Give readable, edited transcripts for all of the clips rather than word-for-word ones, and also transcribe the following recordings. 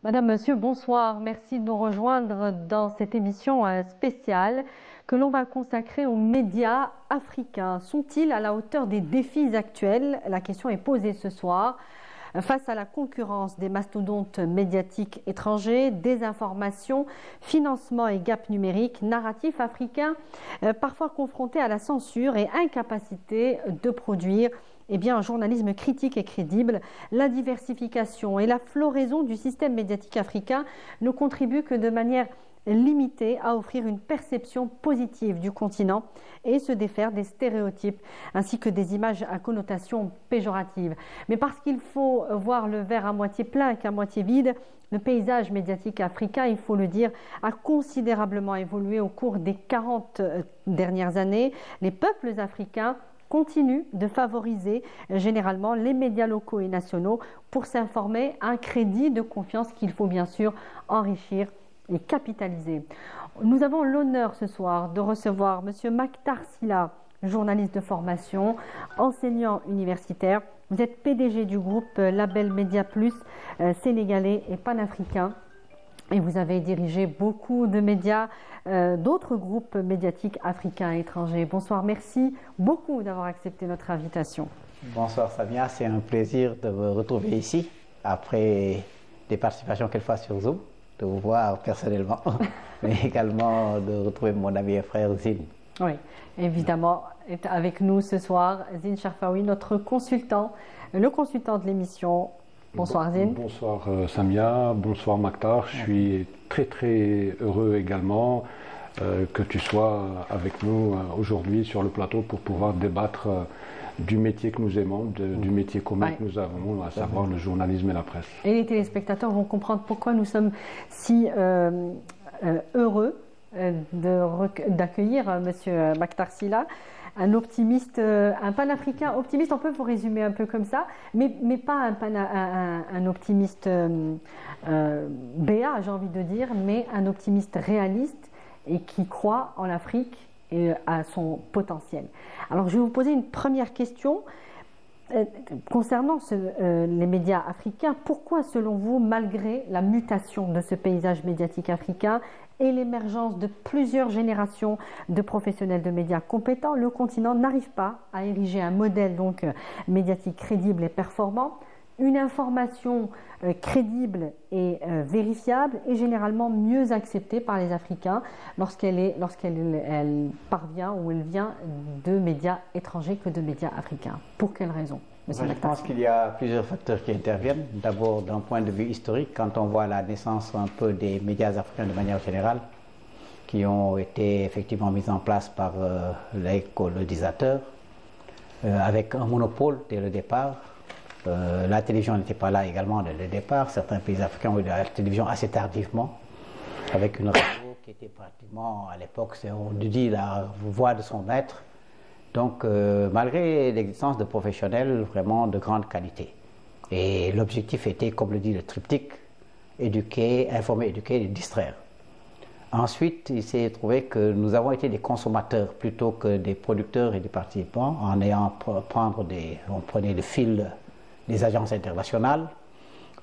Madame, Monsieur, bonsoir. Merci de nous rejoindre dans cette émission spéciale que l'on va consacrer aux médias africains. Sont-ils à la hauteur des défis actuels? La question est posée ce soir. Face à la concurrence des mastodontes médiatiques étrangers, désinformation, financement et gap numérique, narratif africain, parfois confronté à la censure et incapacité de produire un journalisme critique et crédible, la diversification et la floraison du système médiatique africain ne contribuent que de manière limitée à offrir une perception positive du continent et se défaire des stéréotypes ainsi que des images à connotation péjorative. Mais parce qu'il faut voir le verre à moitié plein qu'à moitié vide, le paysage médiatique africain, il faut le dire, a considérablement évolué au cours des 40 dernières années. Les peuples africains continue de favoriser généralement les médias locaux et nationaux pour s'informer, un crédit de confiance qu'il faut bien sûr enrichir et capitaliser. Nous avons l'honneur ce soir de recevoir M. Mactar Sylla, journaliste de formation, enseignant universitaire. Vous êtes PDG du groupe Label Média Plus, sénégalais et panafricain. Et vous avez dirigé beaucoup de médias, d'autres groupes médiatiques africains et étrangers. Bonsoir, merci beaucoup d'avoir accepté notre invitation. Bonsoir Samia, c'est un plaisir de vous retrouver ici, après des participations quelquefois sur Zoom, de vous voir personnellement, mais également de retrouver mon ami et frère Zine. Oui, évidemment, est avec nous ce soir Zine Sharfawi, notre consultant, le consultant de l'émission. Bonsoir Zine. Bonsoir Samia, bonsoir Mactar. Je suis très heureux également que tu sois avec nous aujourd'hui sur le plateau pour pouvoir débattre du métier que nous aimons, du métier commun que nous avons, à savoir le journalisme et la presse. Et les téléspectateurs vont comprendre pourquoi nous sommes si heureux d'accueillir M. Mactar Sylla. Un optimiste, un panafricain optimiste, on peut vous résumer un peu comme ça, mais pas un optimiste béat, j'ai envie de dire, mais un optimiste réaliste et qui croit en l'Afrique et à son potentiel. Alors je vais vous poser une première question concernant les médias africains. Pourquoi, selon vous, malgré la mutation de ce paysage médiatique africain et l'émergence de plusieurs générations de professionnels de médias compétents, le continent n'arrive pas à ériger un modèle médiatique crédible et performant? Une information crédible et vérifiable est généralement mieux acceptée par les Africains lorsqu'elle parvient ou elle vient de médias étrangers que de médias africains. Pour quelles raisons? Je pense qu'il y a plusieurs facteurs qui interviennent. D'abord, d'un point de vue historique, quand on voit la naissance un peu des médias africains de manière générale, qui ont été effectivement mis en place par les colonisateurs, avec un monopole dès le départ. La télévision n'était pas là également dès le départ. Certains pays africains ont eu la télévision assez tardivement, avec une radio qui était pratiquement, à l'époque, on dit la voix de son maître. Donc, malgré l'existence de professionnels vraiment de grande qualité. Et l'objectif était, comme le dit le triptyque, éduquer, informer, éduquer et distraire. Ensuite, il s'est trouvé que nous avons été des consommateurs plutôt que des producteurs et des participants, on prenait le fil des agences internationales,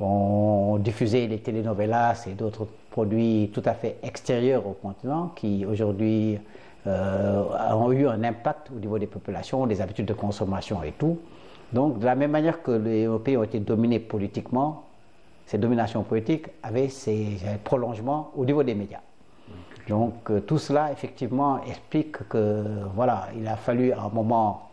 on diffusait les telenovelas et d'autres produits tout à fait extérieurs au continent qui aujourd'hui ont eu un impact au niveau des populations, des habitudes de consommation et tout. Donc, de la même manière que les pays ont été dominés politiquement, ces dominations politiques avaient ces prolongements au niveau des médias. Donc, tout cela, effectivement, explique que, voilà, il a fallu à un moment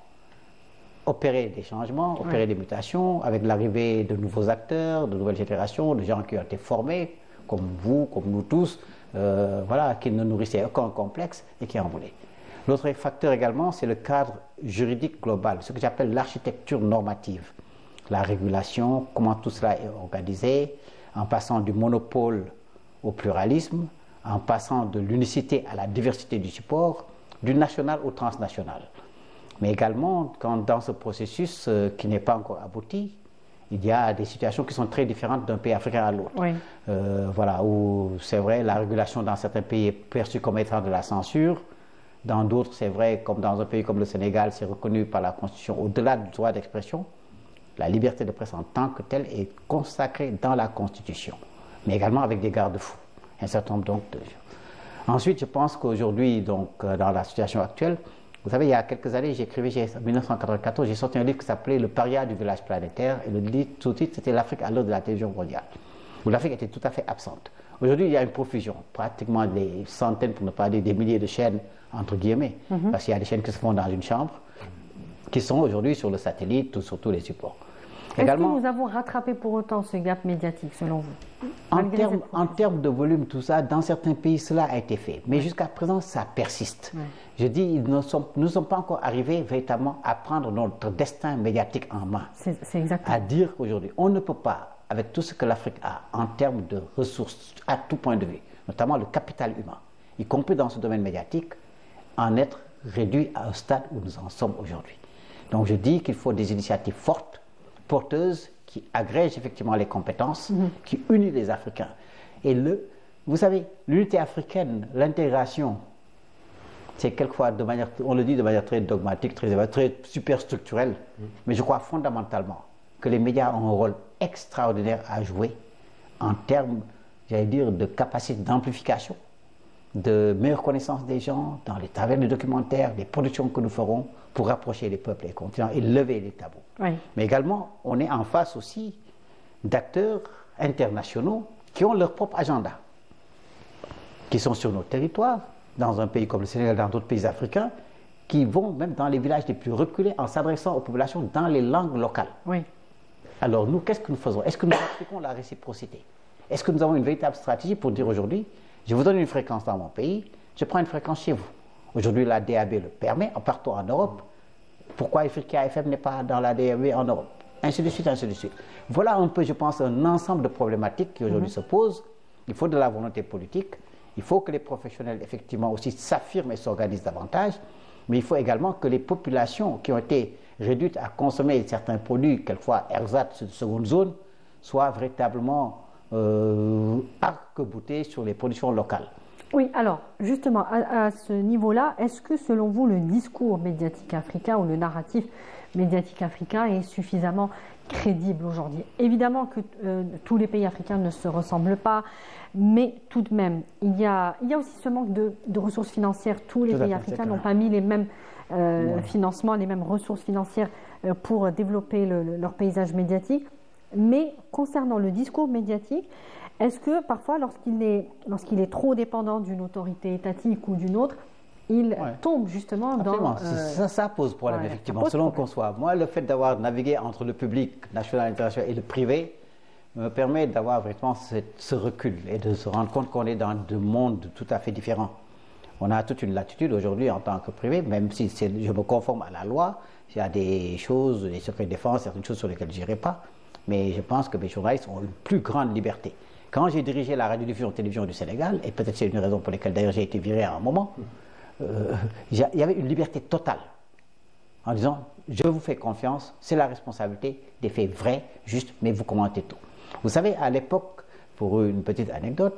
opérer des changements, opérer des mutations, avec l'arrivée de nouveaux acteurs, de nouvelles générations, de gens qui ont été formés, comme vous, comme nous tous, voilà, qui ne nourrissaient aucun complexe et qui en voulaient. L'autre facteur également, c'est le cadre juridique global, ce que j'appelle l'architecture normative. La régulation, comment tout cela est organisé, en passant du monopole au pluralisme, en passant de l'unicité à la diversité du support, du national au transnational. Mais également, dans ce processus qui n'est pas encore abouti, il y a des situations qui sont très différentes d'un pays africain à l'autre. Oui. Voilà, où c'est vrai, la régulation dans certains pays est perçue comme étant de la censure. Dans d'autres, c'est vrai, comme dans un pays comme le Sénégal, c'est reconnu par la Constitution au-delà du droit d'expression. La liberté de presse en tant que telle est consacrée dans la Constitution. mais également avec des garde-fous. Un certain nombre donc de... Ensuite, je pense qu'aujourd'hui, donc, dans la situation actuelle, vous savez, il y a quelques années, j'écrivais, en 1994, j'ai sorti un livre qui s'appelait Le paria du village planétaire, et le sous-titre, c'était l'Afrique à l'heure de la télévision mondiale, où l'Afrique était tout à fait absente. Aujourd'hui, il y a une profusion, pratiquement des centaines, pour ne pas dire des milliers de chaînes, entre guillemets, parce qu'il y a des chaînes qui se font dans une chambre, qui sont aujourd'hui sur le satellite ou sur tous les supports. Est-ce que nous avons rattrapé pour autant ce gap médiatique, selon vous? En termes de volume, tout ça, dans certains pays, cela a été fait. Mais jusqu'à présent, ça persiste. Je dis, nous ne sommes pas encore arrivés véritablement à prendre notre destin médiatique en main. C'est exactement. À dire qu'aujourd'hui, on ne peut pas, avec tout ce que l'Afrique a en termes de ressources, à tout point de vue, notamment le capital humain, y compris dans ce domaine médiatique, en être réduit à un stade où nous en sommes aujourd'hui. Donc je dis qu'il faut des initiatives fortes, porteuses, qui agrègent effectivement les compétences, qui unissent les Africains. Et vous savez, l'unité africaine, l'intégration, c'est quelquefois de manière, on le dit de manière très dogmatique, très superstructurelle, mais je crois fondamentalement que les médias ont un rôle extraordinaire à jouer en termes, j'allais dire, de capacité d'amplification, de meilleure connaissance des gens, dans les travers des documentaires, des productions que nous ferons pour rapprocher les peuples et les continents et lever les tabous. Mais également, on est en face aussi d'acteurs internationaux qui ont leur propre agenda, qui sont sur nos territoires, dans un pays comme le Sénégal, dans d'autres pays africains, qui vont même dans les villages les plus reculés en s'adressant aux populations dans les langues locales. Alors nous, qu'est-ce que nous faisons? Est-ce que nous appliquons la réciprocité? Est-ce que nous avons une véritable stratégie pour dire aujourd'hui, je vous donne une fréquence dans mon pays, je prends une fréquence chez vous? Aujourd'hui, la DAB le permet, partout en Europe. Pourquoi Africa FM n'est pas dans la DAB en Europe? Ainsi de suite, ainsi de suite. Voilà un peu, je pense, un ensemble de problématiques qui aujourd'hui se posent. Il faut de la volonté politique. Il faut que les professionnels, effectivement, aussi s'affirment et s'organisent davantage. Mais il faut également que les populations qui ont été réduites à consommer certains produits, quelquefois ersatz de seconde zone, soient véritablement arc-boutées sur les productions locales. Oui, alors justement, à ce niveau-là, est-ce que selon vous, le discours médiatique africain ou le narratif médiatique africain est suffisamment crédible aujourd'hui? Évidemment que tous les pays africains ne se ressemblent pas, mais tout de même, il y a aussi ce manque de ressources financières. Tous les pays africains n'ont pas mis les mêmes financements, les mêmes ressources financières pour développer leur paysage médiatique. Mais concernant le discours médiatique, est-ce que parfois, lorsqu'il est trop dépendant d'une autorité étatique ou d'une autre, il tombe justement dans... Ça pose problème, effectivement, selon qu'on soit. Moi, le fait d'avoir navigué entre le public national, international et le privé me permet d'avoir vraiment ce recul et de se rendre compte qu'on est dans deux mondes tout à fait différents. On a toute une latitude aujourd'hui en tant que privé, même si je me conforme à la loi, il y a des choses, des secrets de défense, certaines choses sur lesquelles je n'irai pas, mais je pense que mes journalistes ont une plus grande liberté. Quand j'ai dirigé la radio-diffusion-télévision du Sénégal, et peut-être c'est une raison pour laquelle d'ailleurs j'ai été viré à un moment, il y avait une liberté totale en disant je vous fais confiance, c'est la responsabilité des faits vrais, justes, mais vous commentez tout. Vous savez, à l'époque, pour une petite anecdote,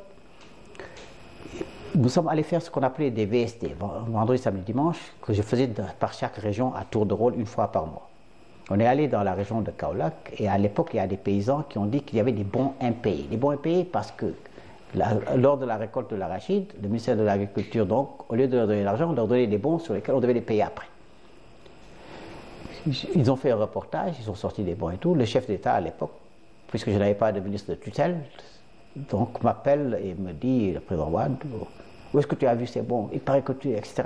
nous sommes allés faire ce qu'on appelait des VST, vendredi, samedi, dimanche, que je faisais par chaque région à tour de rôle une fois par mois. On est allé dans la région de Kaolack et à l'époque, il y a des paysans qui ont dit qu'il y avait des bons impayés. Des bons impayés parce que lors de la récolte de l'arachide, le ministère de l'Agriculture, donc, au lieu de leur donner l'argent, on leur donnait des bons sur lesquels on devait les payer après. Ils ont fait un reportage, ils ont sorti des bons et tout. Le chef d'État à l'époque, puisque je n'avais pas de ministre de tutelle, donc m'appelle et me dit, le président Wade, où est-ce que tu as vu ces bons? Il paraît que tu, etc.,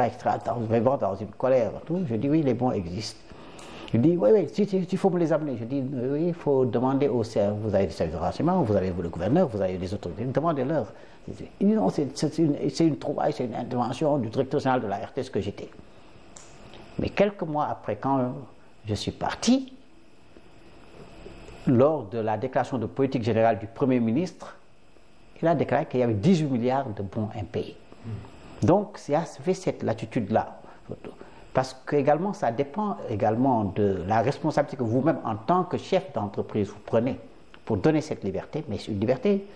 vraiment dans une colère. Tout. Je dis oui, les bons existent. Il dit, oui, il faut me les amener. Je dis, oui, il faut demander au service. Vous avez des services de renseignement, vous avez le gouverneur, vous avez les autorités, demandez-leur. Il dit, non, c'est une trouvaille, c'est une intervention du directeur général de la RTS que j'étais. Mais quelques mois après, quand je suis parti, lors de la déclaration de politique générale du Premier ministre, il a déclaré qu'il y avait 18 milliards de bons impayés. Donc, ça fait cette latitude-là. Parce que également, ça dépend également de la responsabilité que vous-même, en tant que chef d'entreprise, vous prenez pour donner cette liberté, mais c'est une liberté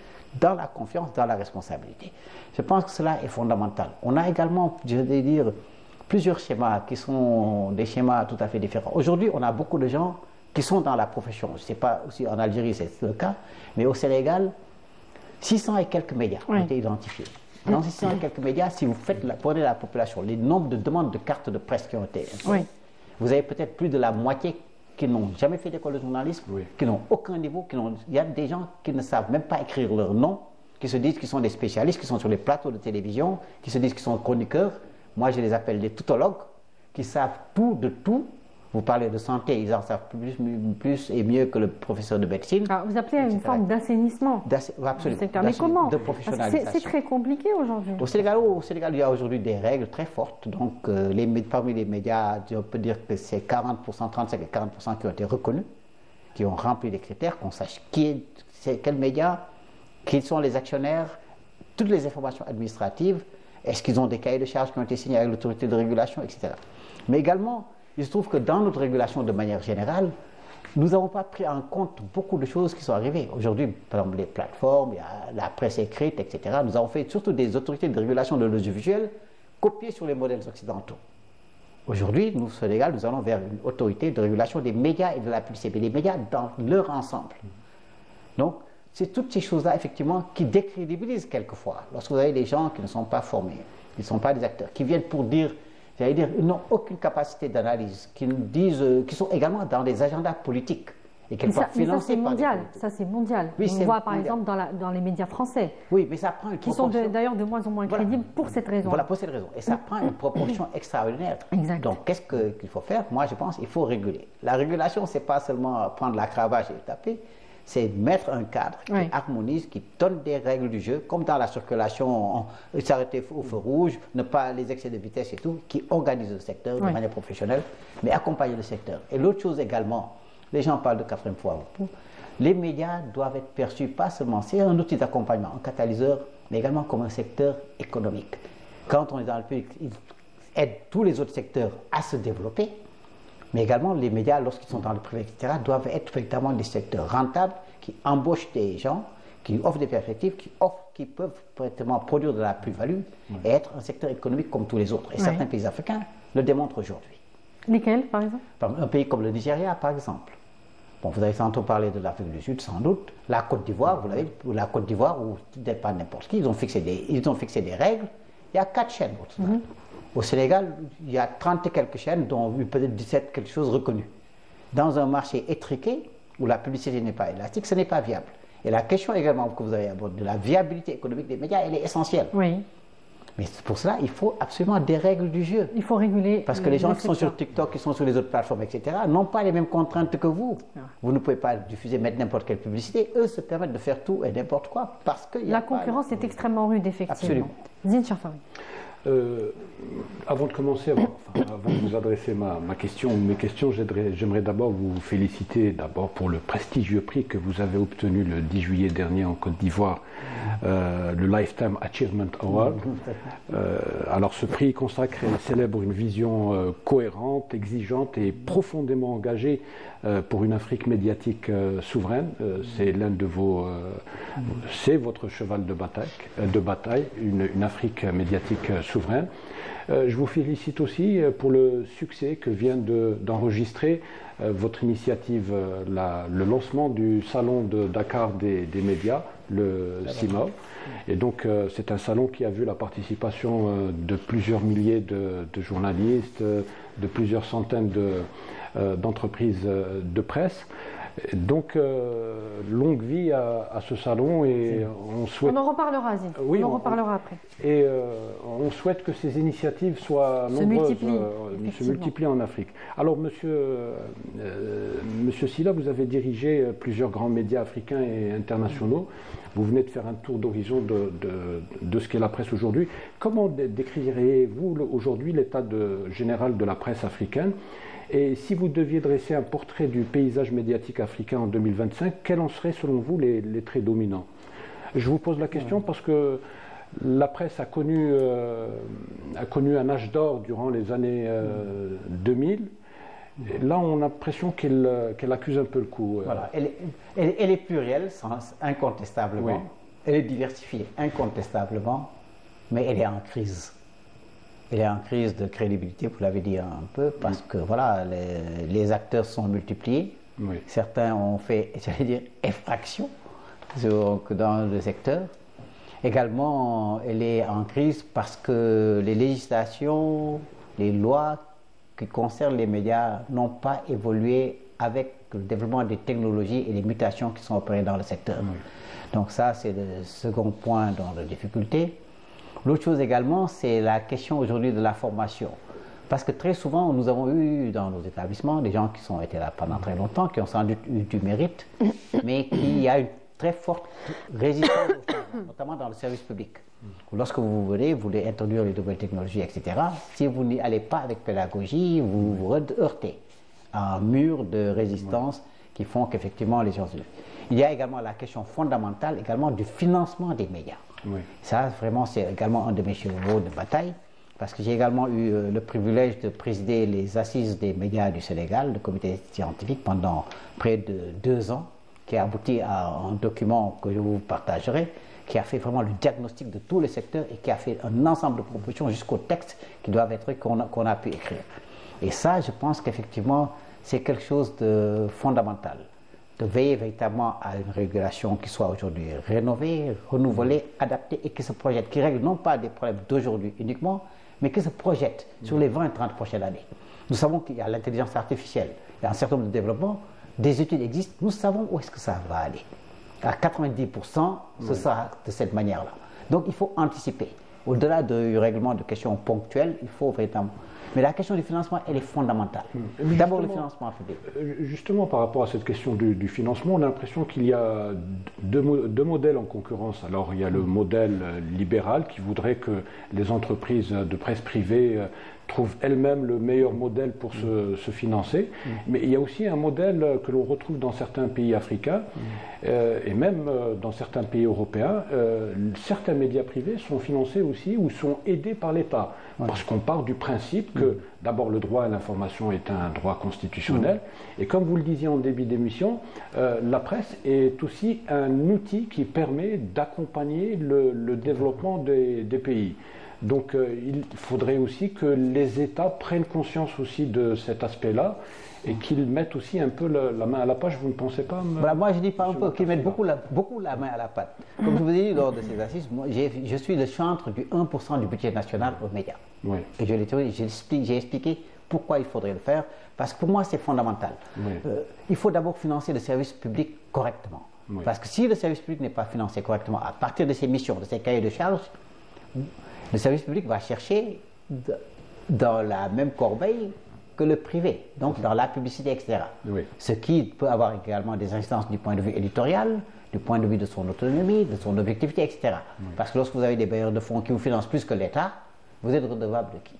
dans la confiance, dans la responsabilité. Je pense que cela est fondamental. On a également, je vais dire, plusieurs schémas qui sont des schémas tout à fait différents. Aujourd'hui, on a beaucoup de gens qui sont dans la profession. Je ne sais pas si en Algérie c'est le cas, mais au Sénégal, 600 et quelques médias ont été identifiés. Dans ces 600 et quelques médias, si vous prenez la population, les nombres de demandes de cartes de presse qui ont été faites, vous avez peut-être plus de la moitié qui n'ont jamais fait d'école de journalisme, qui n'ont aucun niveau, il y a des gens qui ne savent même pas écrire leur nom, qui se disent qu'ils sont des spécialistes, qui sont sur les plateaux de télévision, qui se disent qu'ils sont chroniqueurs. Moi, je les appelle des tautologues, qui savent tout de tout. Vous parlez de santé, ils en savent plus et mieux que le professeur de médecine. Alors, vous appelez à une forme d'assainissement absolument. Mais comment? De professionnalisation. C'est très compliqué aujourd'hui. Au Sénégal, il y a aujourd'hui des règles très fortes. Donc, parmi les médias, on peut dire que c'est 40%, 35 et 40% qui ont été reconnus, qui ont rempli les critères, qu'on sache quel média, qui sont les actionnaires, toutes les informations administratives, est-ce qu'ils ont des cahiers de charges qui ont été signés avec l'autorité de régulation, etc. Mais également, il se trouve que dans notre régulation de manière générale, nous n'avons pas pris en compte beaucoup de choses qui sont arrivées. Aujourd'hui, par exemple, les plateformes, il y a la presse écrite, etc. Nous avons fait surtout des autorités de régulation de l'audiovisuel copiées sur les modèles occidentaux. Aujourd'hui, nous, au Sénégal, nous allons vers une autorité de régulation des médias et de la publicité, des médias dans leur ensemble. Donc, c'est toutes ces choses-là, effectivement, qui décrédibilisent quelquefois. Lorsque vous avez des gens qui ne sont pas formés, qui ne sont pas des acteurs, qui viennent pour dire, j'allais dire, ils n'ont aucune capacité d'analyse, qui sont également dans des agendas politiques et quelquefois financés par des politiques. Ça, c'est mondial. Oui, on voit par exemple dans les médias français. Oui, mais ça prend une proportion. Qui sont d'ailleurs de moins en moins crédibles pour cette raison. Voilà, pour cette raison. Et ça prend une proportion extraordinaire. Exact. Donc, qu'est-ce qu'il faut faire? Moi, je pense qu'il faut réguler. La régulation, ce n'est pas seulement prendre la cravache et le taper. C'est mettre un cadre qui harmonise, qui donne des règles du jeu, comme dans la circulation, s'arrêter au feu rouge, ne pas les excès de vitesse et tout, qui organise le secteur de manière professionnelle, mais accompagner le secteur. Et l'autre chose également, les gens parlent de quatrième fois, les médias doivent être perçus pas seulement, c'est un outil d'accompagnement, un catalyseur, mais également comme un secteur économique. Quand on est dans le public, ils aident tous les autres secteurs à se développer. Mais également, les médias, lorsqu'ils sont dans le privé, etc., doivent être véritablement des secteurs rentables, qui embauchent des gens, qui offrent des perspectives, qui peuvent véritablement produire de la plus-value et être un secteur économique comme tous les autres. Et certains pays africains le démontrent aujourd'hui. Lesquels, par exemple? Un pays comme le Nigeria, par exemple. Bon, vous avez tantôt parlé de l'Afrique du Sud, sans doute. La Côte d'Ivoire, vous l'avez, la Côte d'Ivoire, où n'est pas n'importe qui, ils ont fixé des règles. Il y a 4 chaînes au total. Au Sénégal, il y a 30 et quelques chaînes, dont peut-être 17 quelque chose reconnu. Dans un marché étriqué, où la publicité n'est pas élastique, ce n'est pas viable. Et la question également que vous avez abordée de la viabilité économique des médias, elle est essentielle. Oui. Mais pour cela, il faut absolument des règles du jeu. Il faut réguler. Parce que les gens qui sont sur TikTok, qui sont sur les autres plateformes, etc., n'ont pas les mêmes contraintes que vous. Vous ne pouvez pas diffuser, mettre n'importe quelle publicité. Eux se permettent de faire tout et n'importe quoi. Parce que la concurrence est extrêmement rude, effectivement. Absolument. Zine Chafari. Avant de commencer, avant de vous adresser mes questions, j'aimerais d'abord vous féliciter d'abord pour le prestigieux prix que vous avez obtenu le 10 juillet dernier en Côte d'Ivoire, le Lifetime Achievement Award. Alors ce prix consacre et célèbre une vision cohérente, exigeante et profondément engagée pour une Afrique médiatique souveraine. C'est l'un de c'est votre cheval de bataille, une Afrique médiatique souveraine. Je vous félicite aussi pour le succès que vient d'enregistrer votre initiative, le lancement du salon de Dakar des médias, le CIMAO. Et donc c'est un salon qui a vu la participation de plusieurs milliers de journalistes, de plusieurs centaines d'entreprises de presse. Donc, longue vie à ce salon et on souhaite... On en reparlera, Zine. Oui, on en reparlera après. Et on souhaite que ces initiatives soient nombreuses, se multiplient en Afrique. Alors, monsieur Sylla, vous avez dirigé plusieurs grands médias africains et internationaux. Vous venez de faire un tour d'horizon de ce qu'est la presse aujourd'hui. Comment décririez-vous aujourd'hui l'état général de la presse africaine ? Et si vous deviez dresser un portrait du paysage médiatique africain en 2025, quels en seraient selon vous les traits dominants? Je vous pose la question parce que la presse a connu un âge d'or durant les années 2000. Et là, on a l'impression qu'elle accuse un peu le coup. Voilà. Elle est plurielle, incontestablement. Oui. Elle est diversifiée, incontestablement, mais elle est en crise. Elle est en crise de crédibilité, vous l'avez dit un peu, parce que voilà, les acteurs sont multipliés. Oui. Certains ont fait, j'allais dire, effraction donc, dans le secteur. Également, elle est en crise parce que les législations, les lois qui concernent les médias n'ont pas évolué avec le développement des technologies et les mutations qui sont opérées dans le secteur. Oui. Donc ça, c'est le second point dans la difficulté. L'autre chose également, c'est la question aujourd'hui de la formation. Parce que très souvent, nous avons eu dans nos établissements des gens qui ont été là pendant très longtemps, qui ont sans doute eu du mérite, mais qu'il y a une très forte résistance, notamment dans le service public. Lorsque vous voulez introduire les nouvelles technologies, etc., si vous n'y allez pas avec pédagogie, vous vous heurtez à un mur de résistance qui font qu'effectivement les gens... Il y a également la question fondamentale également du financement des médias. Oui. Ça, vraiment, c'est également un de mes chevaux de bataille, parce que j'ai également eu le privilège de présider les assises des médias du Sénégal, le comité scientifique, pendant près de 2 ans, qui a abouti à un document que je vous partagerai, qui a fait vraiment le diagnostic de tous les secteurs et qui a fait un ensemble de propositions jusqu'aux textes qui doivent être qu'on a pu écrire. Et ça, je pense qu'effectivement, c'est quelque chose de fondamental, de veiller véritablement à une régulation qui soit aujourd'hui rénovée, renouvelée, adaptée et qui se projette, qui règle non pas des problèmes d'aujourd'hui uniquement, mais qui se projette sur les 20 et 30 prochaines années. Nous savons qu'il y a l'intelligence artificielle, il y a un certain nombre de développements, des études existent, nous savons où est-ce que ça va aller. À 90%, ce sera de cette manière-là. Donc il faut anticiper. Au-delà du règlement de questions ponctuelles, il faut véritablement... Mais la question du financement, elle est fondamentale. D'abord le financement public. Justement, par rapport à cette question du financement, on a l'impression qu'il y a deux modèles en concurrence. Alors, il y a le modèle libéral qui voudrait que les entreprises de presse privée trouvent elles-mêmes le meilleur modèle pour se financer. Mais il y a aussi un modèle que l'on retrouve dans certains pays africains et même dans certains pays européens. Certains médias privés sont financés aussi ou sont aidés par l'État. Parce qu'on part du principe que d'abord le droit à l'information est un droit constitutionnel et comme vous le disiez en début d'émission, la presse est aussi un outil qui permet d'accompagner le développement des pays. Donc il faudrait aussi que les États prennent conscience aussi de cet aspect-là et qu'ils mettent aussi un peu la main à la pâte, vous ne pensez pas voilà, moi je dis pas un peu, qu'ils mettent beaucoup la main à la pâte. Comme je vous ai dit lors de ces assises, moi, je suis le chantre du 1% du budget national aux médias. Oui. Et j'ai expliqué pourquoi il faudrait le faire, parce que pour moi c'est fondamental. Oui. Il faut d'abord financer le service public correctement. Oui. Parce que si le service public n'est pas financé correctement, à partir de ses missions, de ses cahiers de charges, le service public va chercher dans la même corbeille que le privé, donc dans la publicité, etc. Oui. Ce qui peut avoir également des incidences du point de vue éditorial, du point de vue de son autonomie, de son objectivité, etc. Oui. Parce que lorsque vous avez des bailleurs de fonds qui vous financent plus que l'État, vous êtes redevable de qui?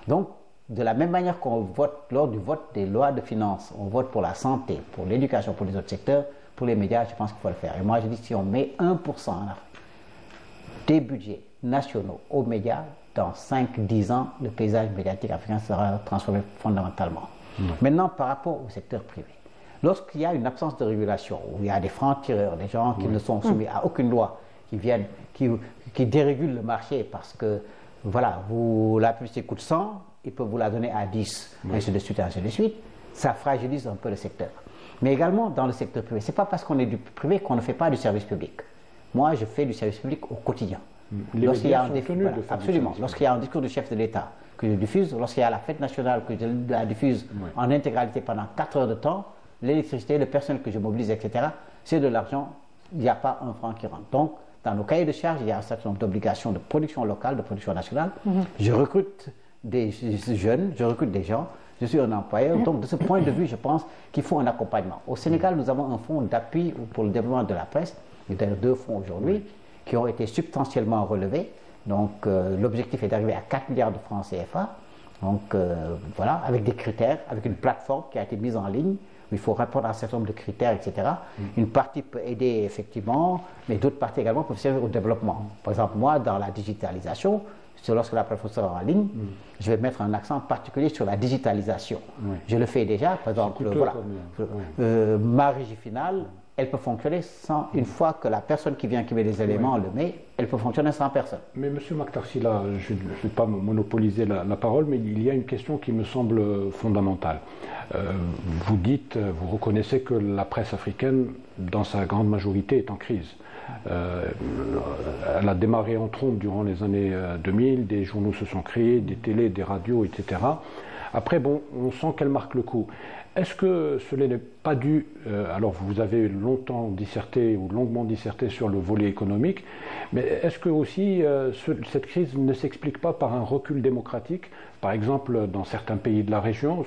Donc, de la même manière qu'on vote lors du vote des lois de finances, on vote pour la santé, pour l'éducation, pour les autres secteurs, pour les médias, je pense qu'il faut le faire. Et moi, je dis si on met 1% en Afrique des budgets nationaux aux médias, dans 5-10 ans, le paysage médiatique africain sera transformé fondamentalement. Maintenant, par rapport au secteur privé, lorsqu'il y a une absence de régulation, où il y a des francs-tireurs, des gens qui ne sont soumis à aucune loi, qui viennent, qui dérégulent le marché parce que, voilà, la publicité coûte 100, ils peuvent vous la donner à 10, ainsi de suite, ainsi de suite, ça fragilise un peu le secteur. Mais également dans le secteur privé, ce n'est pas parce qu'on est du privé qu'on ne fait pas du service public. Moi, je fais du service public au quotidien. Lorsqu'il y a absolument. Lorsqu'il y a un discours du chef de l'État que je diffuse, lorsqu'il y a la fête nationale que je la diffuse en intégralité pendant 4 heures de temps, l'électricité, le personnel que je mobilise, etc., c'est de l'argent, il n'y a pas un franc qui rentre. Donc, dans nos cahiers de charges, il y a un certain nombre d'obligations de production locale, de production nationale. Je recrute des jeunes, je recrute des gens, je suis un employeur. Donc, de ce point de vue, je pense qu'il faut un accompagnement. Au Sénégal, nous avons un fonds d'appui pour le développement de la presse, il y a 2 fonds aujourd'hui, qui ont été substantiellement relevés. Donc l'objectif est d'arriver à 4 milliards de francs CFA. Donc voilà, avec des critères, avec une plateforme qui a été mise en ligne, où il faut répondre à un certain nombre de critères, etc. Une partie peut aider effectivement, mais d'autres parties également peuvent servir au développement. Par exemple, moi, dans la digitalisation, lorsque la plateforme sera en ligne, je vais mettre un accent particulier sur la digitalisation. Je le fais déjà, par exemple, voilà, Marie Finale, elle peut fonctionner sans, une fois que la personne qui vient, qui met les éléments, le met, elle peut fonctionner sans personne. Mais M. Maktar, là, je ne vais pas monopoliser la parole, mais il y a une question qui me semble fondamentale. Vous vous reconnaissez que la presse africaine, dans sa grande majorité, est en crise. Elle a démarré en trombe durant les années 2000, des journaux se sont créés, des télés, des radios, etc. Après, bon, on sent qu'elle marque le coup. Est-ce que cela n'est pas dû, alors vous avez longtemps disserté ou longuement disserté sur le volet économique, mais est-ce que aussi cette crise ne s'explique pas par un recul démocratique, par exemple dans certains pays de la région,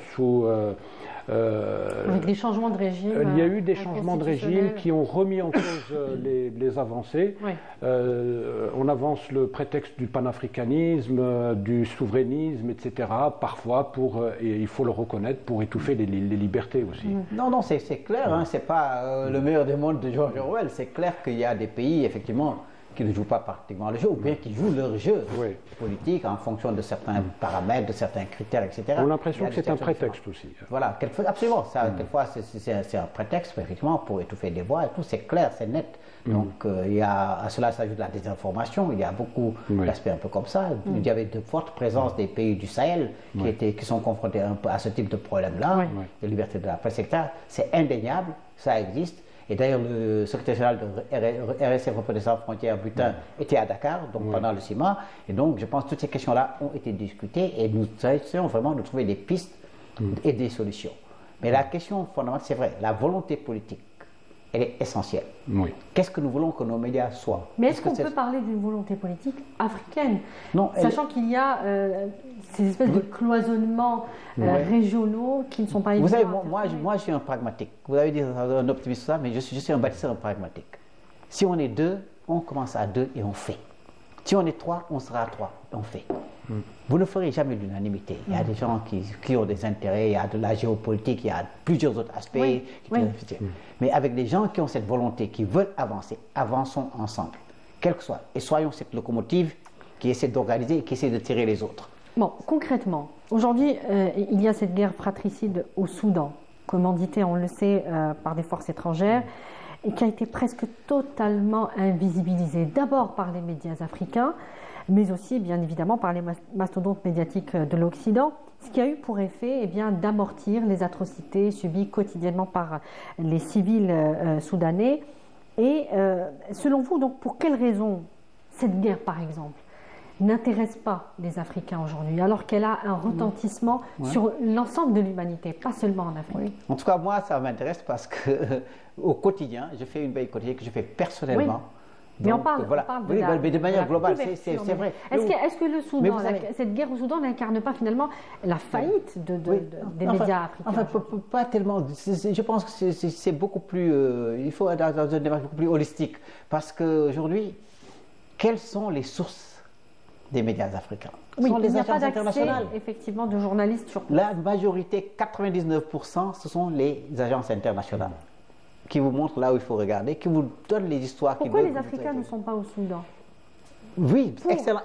avec des changements de régime. Il y a eu des changements de régime qui ont remis en cause les avancées. Oui. On avance le prétexte du panafricanisme, du souverainisme, etc. Parfois, et il faut le reconnaître, pour étouffer les libertés aussi. Non, non, c'est clair. Hein, c'est pas le meilleur des mondes de George Orwell. C'est clair qu'il y a des pays, effectivement, qui ne jouent pas particulièrement le jeu, ou bien qui jouent leur jeu politique en fonction de certains paramètres, de certains critères, etc. On a l'impression que c'est un prétexte aussi. Voilà, absolument. Quelquefois, c'est un prétexte, effectivement, pour étouffer des voix et tout. C'est clair, c'est net. Donc, à cela s'ajoute la désinformation. Il y a beaucoup d'aspects un peu comme ça. Il y avait de fortes présences des pays du Sahel qui sont confrontés un peu à ce type de problème-là, de liberté de la presse, etc. C'est indéniable, ça existe. Et d'ailleurs, le secrétaire général de RSF Reconnaissance Frontières, Butin, était à Dakar, donc pendant le CIMA. Et donc, je pense que toutes ces questions-là ont été discutées et nous essayons vraiment de trouver des pistes et des solutions. Mais la question fondamentale, c'est vrai, la volonté politique, elle est essentielle. Oui. Qu'est-ce que nous voulons que nos médias soient? Mais est-ce qu'on peut parler d'une volonté politique africaine? Non, sachant qu'il y a ces espèces de cloisonnements régionaux qui ne sont pas évidents. Vous savez, moi, je suis un pragmatique. Vous avez dit un optimiste, ça, mais je suis un bâtisseur pragmatique. Si on est deux, on commence à deux et on fait. Si on est trois, on sera à trois et on fait. Vous ne ferez jamais l'unanimité. Il y a des gens qui ont des intérêts, il y a de la géopolitique, il y a plusieurs autres aspects. Mais avec des gens qui ont cette volonté, qui veulent avancer, avançons ensemble, quel que soit. Et soyons cette locomotive qui essaie d'organiser et qui essaie de tirer les autres. Bon, concrètement, aujourd'hui, il y a cette guerre fratricide au Soudan, commanditée, on le sait, par des forces étrangères, et qui a été presque totalement invisibilisée, d'abord par les médias africains, mais aussi, bien évidemment, par les mastodontes médiatiques de l'Occident, ce qui a eu pour effet d'amortir les atrocités subies quotidiennement par les civils soudanais. Et selon vous, donc, pour quelles raisons cette guerre, par exemple, n'intéresse pas les Africains aujourd'hui, alors qu'elle a un retentissement sur l'ensemble de l'humanité, pas seulement en Afrique? Oui. En tout cas, moi, ça m'intéresse parce que au quotidien, je fais une veille quotidienne que je fais personnellement. Mais on parle de manière globale, c'est vrai. Est-ce que le Soudan, cette guerre au Soudan n'incarne pas finalement la faillite des médias africains? Enfin, pas tellement. Je pense que c'est beaucoup plus. Il faut être dans une démarche beaucoup plus holistique. Parce qu'aujourd'hui, quelles sont les sources des médias africains? Oui, il n'y a pas d'accès, effectivement, de journalistes sur place. La majorité, 99%, ce sont les agences internationales qui vous montrent là où il faut regarder, qui vous donnent les histoires. Pourquoi les Africains ne sont pas au Soudan? Oui,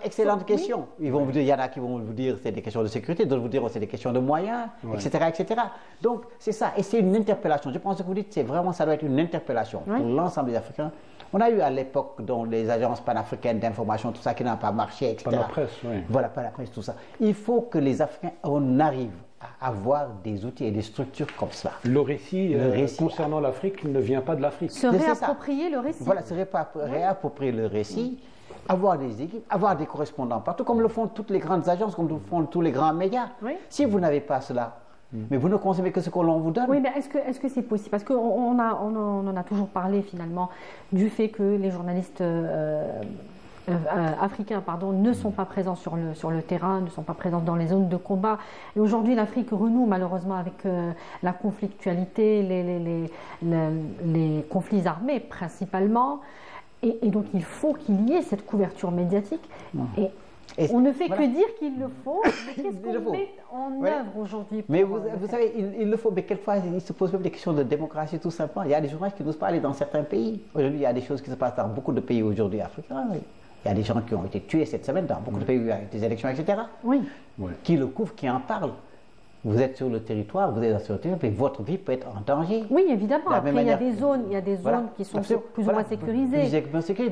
excellente question. Ils vont vous dire, il y en a qui vont vous dire c'est des questions de sécurité, d'autres vous diront c'est des questions de moyens, etc., etc. Donc c'est ça, et c'est une interpellation. Je pense que vous dites, c'est vraiment, ça doit être une interpellation pour l'ensemble des Africains. On a eu à l'époque les agences panafricaines d'information, tout ça qui n'a pas marché, etc. Panapresse, oui. Voilà, Panapresse, tout ça. Il faut que les Africains, on arrive à avoir des outils et des structures comme cela. Le récit concernant l'Afrique ne vient pas de l'Afrique. Se réapproprier le récit. Voilà, se réapproprier le récit, avoir des équipes, avoir des correspondants partout, comme le font toutes les grandes agences, comme le font tous les grands médias. Oui. Si vous n'avez pas cela, mais vous ne consommez que ce qu'on vous donne. Oui, mais est-ce que c'est possible? Parce qu'on en a toujours parlé finalement du fait que les journalistes africains ne sont pas présents sur le terrain, ne sont pas présents dans les zones de combat. Et aujourd'hui, l'Afrique renoue malheureusement avec la conflictualité, les conflits armés principalement. Et donc il faut qu'il y ait cette couverture médiatique. Et on ne fait que dire qu'il le faut, mais qu'est-ce qu'on met en œuvre aujourd'hui? Mais vous savez, il le faut, mais quelquefois il se pose même des questions de démocratie tout simplement. Il y a des journalistes qui n'osent pas aller dans certains pays. Aujourd'hui, il y a des choses qui se passent dans beaucoup de pays aujourd'hui africains. Il y a des gens qui ont été tués cette semaine dans beaucoup de pays où il y a des élections, etc. Oui. Qui le couvrent, qui en parlent. Vous êtes sur le territoire, vous êtes sur le territoire, et votre vie peut être en danger. Oui, évidemment. Après, il y a des zones, voilà, qui sont plus ou voilà, moins sécurisées.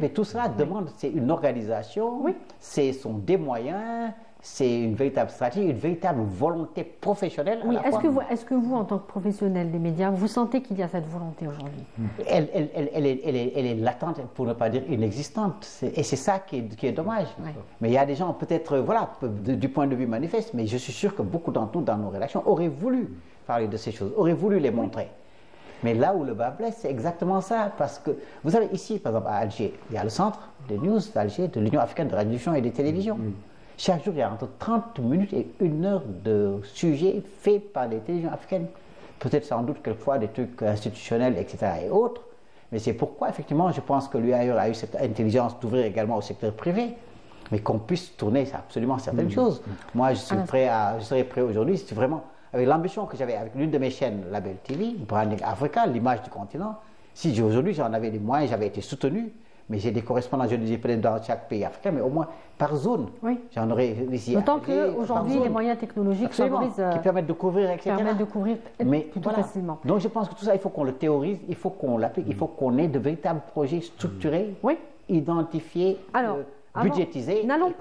Mais tout cela demande, c'est une organisation, ce sont des moyens, c'est une véritable stratégie, une véritable volonté professionnelle. Oui, est-ce que vous, en tant que professionnel des médias, vous sentez qu'il y a cette volonté aujourd'hui? Elle est latente, pour ne pas dire inexistante. Et c'est ça qui est dommage. Oui. Mais il y a des gens, peut-être, voilà, du point de vue manifeste, mais je suis sûr que beaucoup d'entre nous, dans nos relations, auraient voulu parler de ces choses, auraient voulu les montrer. Mais là où le bas blesse, c'est exactement ça. Parce que, vous savez, ici, par exemple, à Alger, il y a le centre des news d'Alger, de l'Union africaine de radiodiffusion et de télévision. Chaque jour, il y a entre 30 minutes et 1 heure de sujets faits par les télévisions africaines. Peut-être sans doute quelquefois des trucs institutionnels, etc. et autres. Mais c'est pourquoi, effectivement, je pense que l'UAE a eu cette intelligence d'ouvrir également au secteur privé. Mais qu'on puisse tourner absolument certaines choses. Moi, je serais prêt aujourd'hui, c'est vraiment avec l'ambition que j'avais avec l'une de mes chaînes, Label TV, Branding Africa, l'image du continent. Si aujourd'hui j'en avais les moyens, j'avais été soutenu. Mais j'ai des correspondants, je le dis peut-être dans chaque pays africain, mais au moins par zone. Oui. J'en aurais ici. D'autant qu'aujourd'hui, les moyens technologiques favorisent. Qui permettent de couvrir, etc. Permettent de couvrir plus facilement. Donc je pense que tout ça, il faut qu'on le théorise, il faut qu'on l'applique, il faut qu'on ait de véritables projets structurés, identifiés. Alors, budgétisé. N'allons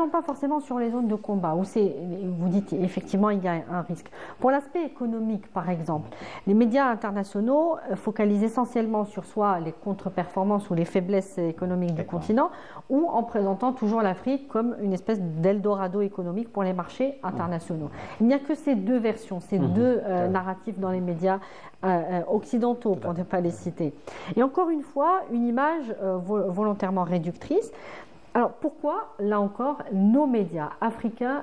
pas forcément sur les zones de combat où vous dites effectivement il y a un risque. Pour l'aspect économique par exemple, les médias internationaux focalisent essentiellement sur soit les contre-performances ou les faiblesses économiques du continent ou en présentant toujours l'Afrique comme une espèce d'Eldorado économique pour les marchés internationaux. Il n'y a que ces deux versions, ces deux narratifs dans les médias occidentaux pour ne pas les citer. Et encore une fois, une image volontairement réductrice. Alors pourquoi, là encore, nos médias africains,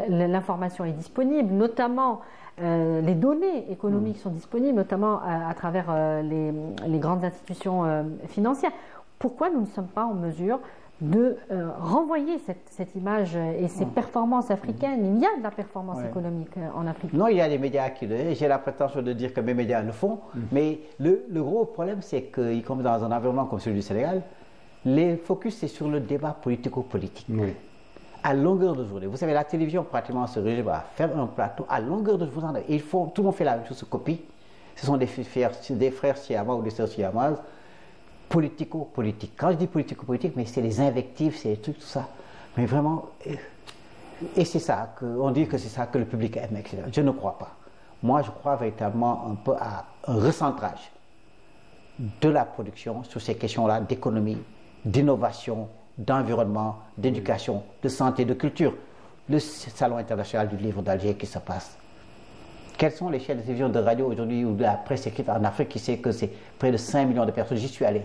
l'information est disponible, notamment les données économiques sont disponibles, notamment à travers les grandes institutions financières. Pourquoi nous ne sommes pas en mesure de renvoyer cette image et ces performances africaines? Il y a de la performance économique en Afrique. Non, il y a des médias qui le font. J'ai la prétention de dire que mes médias le font. Mais le gros problème, c'est que, comme dans un environnement comme celui du Sénégal, les focus, c'est sur le débat politico-politique. Oui. À longueur de journée. Vous savez, la télévision, pratiquement, se résume à faire un plateau à longueur de journée. Tout le monde fait la même chose, se copie. Ce sont des frères siamois ou des sœurs siamoises. Politico-politique. Quand je dis politico-politique, mais c'est les invectives, c'est les trucs, tout ça. Mais vraiment, et c'est ça, on dit que c'est ça que le public aime, etc. Je ne crois pas. Moi, je crois véritablement un peu à un recentrage de la production sur ces questions-là d'économie, d'innovation, d'environnement, d'éducation, de santé, de culture. Le Salon international du livre d'Alger qui se passe. Quelles sont les chaînes de télévision, de radio aujourd'hui ou de la presse écrite en Afrique qui sait que c'est près de 5 millions de personnes? J'y suis allé.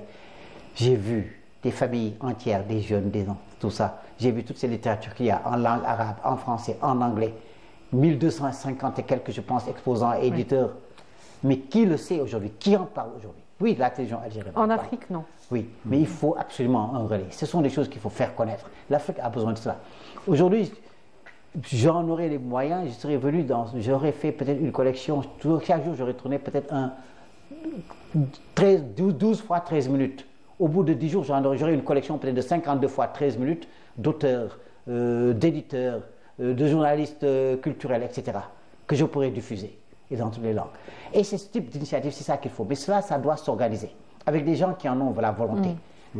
J'ai vu des familles entières, des jeunes, des enfants, tout ça. J'ai vu toutes ces littératures qu'il y a en langue arabe, en français, en anglais. 1250 et quelques, je pense, exposants et éditeurs. Mais qui le sait aujourd'hui? Qui en parle aujourd'hui? Oui, la télévision algérienne. En Afrique, non. Oui, mais il faut absolument un relais. Ce sont des choses qu'il faut faire connaître. L'Afrique a besoin de cela. Aujourd'hui, j'en aurais les moyens, j'aurais fait peut-être une collection, chaque jour j'aurais tourné peut-être 12 fois 13 minutes. Au bout de 10 jours, j'aurais une collection peut-être de 52 fois 13 minutes d'auteurs, d'éditeurs, de journalistes culturels, etc., que je pourrais diffuser, et dans toutes les langues. Et c'est ce type d'initiative, c'est ça qu'il faut. Mais cela, ça doit s'organiser, avec des gens qui en ont la volonté.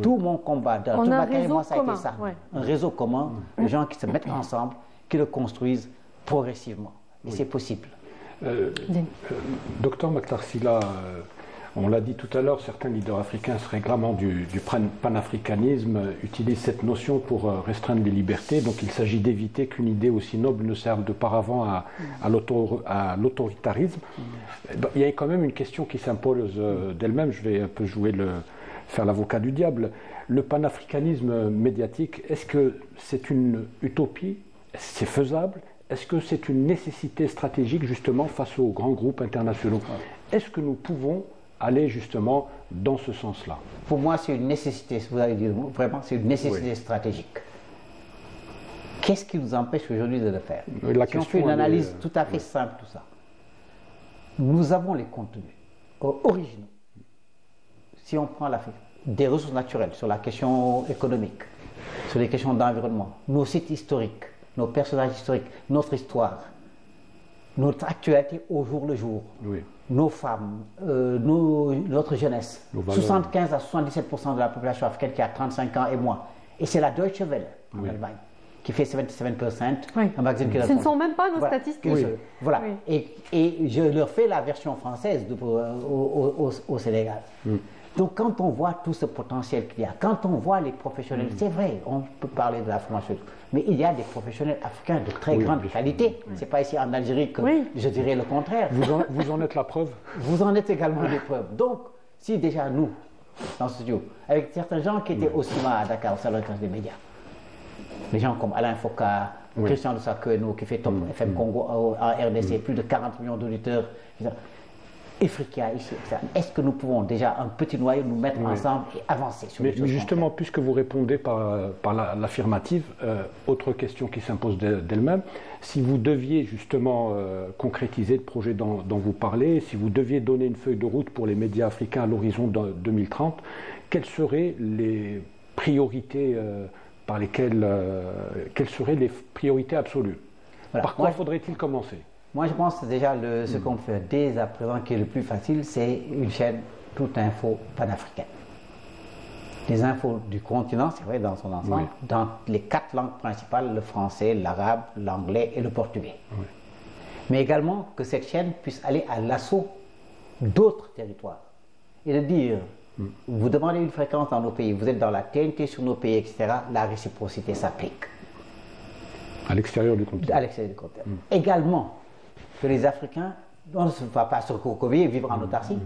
Tout mon combat, dans toute ma carrière, moi, ça a été ça. Un réseau commun, des gens qui se mettent ensemble, qui le construisent progressivement. Et c'est possible. Docteur Mactar Sylla, on l'a dit tout à l'heure, certains leaders africains se réclamant du panafricanisme utilisent cette notion pour restreindre les libertés. Donc il s'agit d'éviter qu'une idée aussi noble ne serve de paravent à l'autoritarisme. Il y a quand même une question qui s'impose d'elle-même. Je vais un peu faire l'avocat du diable. Le panafricanisme médiatique, est-ce que c'est une utopie? C'est faisable? Est-ce que c'est une nécessité stratégique justement face aux grands groupes internationaux? Est-ce que nous pouvons aller justement dans ce sens-là? Pour moi, c'est une nécessité, vous avez dit vraiment, c'est une nécessité stratégique. Qu'est-ce qui nous empêche aujourd'hui de le faire? Si on fait une analyse tout à fait simple, tout ça. Nous avons les contenus originaux. Si on prend l'Afrique, des ressources naturelles sur la question économique, sur les questions d'environnement, nos sites historiques, nos personnages historiques, notre histoire, notre actualité au jour le jour, Oui. nos femmes, notre jeunesse, 75 à 77% de la population africaine qui a 35 ans et moins. Et c'est la Deutsche Welle en Allemagne qui fait 77%, oui. un magazine qui Ce ne sont même pas nos statistiques. Voilà. Oui. Et je leur fais la version française au Sénégal. Donc quand on voit tout ce potentiel qu'il y a, quand on voit les professionnels, c'est vrai, on peut parler de la formation, mais il y a des professionnels africains de très grande qualité. C'est pas ici en Algérie que je dirais le contraire. Vous en êtes la preuve. Vous en êtes également des preuves. Donc, si déjà nous, dans ce studio, avec certains gens qui étaient au CIMA à Dakar, au Salon des médias, les gens comme Alain Foucault, Christian de Sakueno, qui fait Top FM Congo en RDC, plus de 40 millions d'auditeurs, Africa ici, est-ce que nous pouvons déjà un petit noyau nous mettre ensemble et avancer sur les choses? Mais justement, puisque vous répondez par l'affirmative, autre question qui s'impose d'elle-même, si vous deviez justement concrétiser le projet dont vous parlez, si vous deviez donner une feuille de route pour les médias africains à l'horizon 2030, quelles seraient les priorités par lesquelles, quelles seraient les priorités absolues? Par quoi faudrait-il commencer? Moi, je pense déjà ce qu'on fait dès à présent qui est le plus facile, c'est une chaîne toute info panafricaine. Les infos du continent, c'est vrai, dans son ensemble, dans les 4 langues principales, le français, l'arabe, l'anglais et le portugais. Mais également que cette chaîne puisse aller à l'assaut d'autres territoires. Et de dire, vous demandez une fréquence dans nos pays, vous êtes dans la TNT sur nos pays, etc., la réciprocité s'applique. À l'extérieur du continent. À l'extérieur du continent. Également, que les Africains, on ne va pas se recouvrir et vivre en autarcie,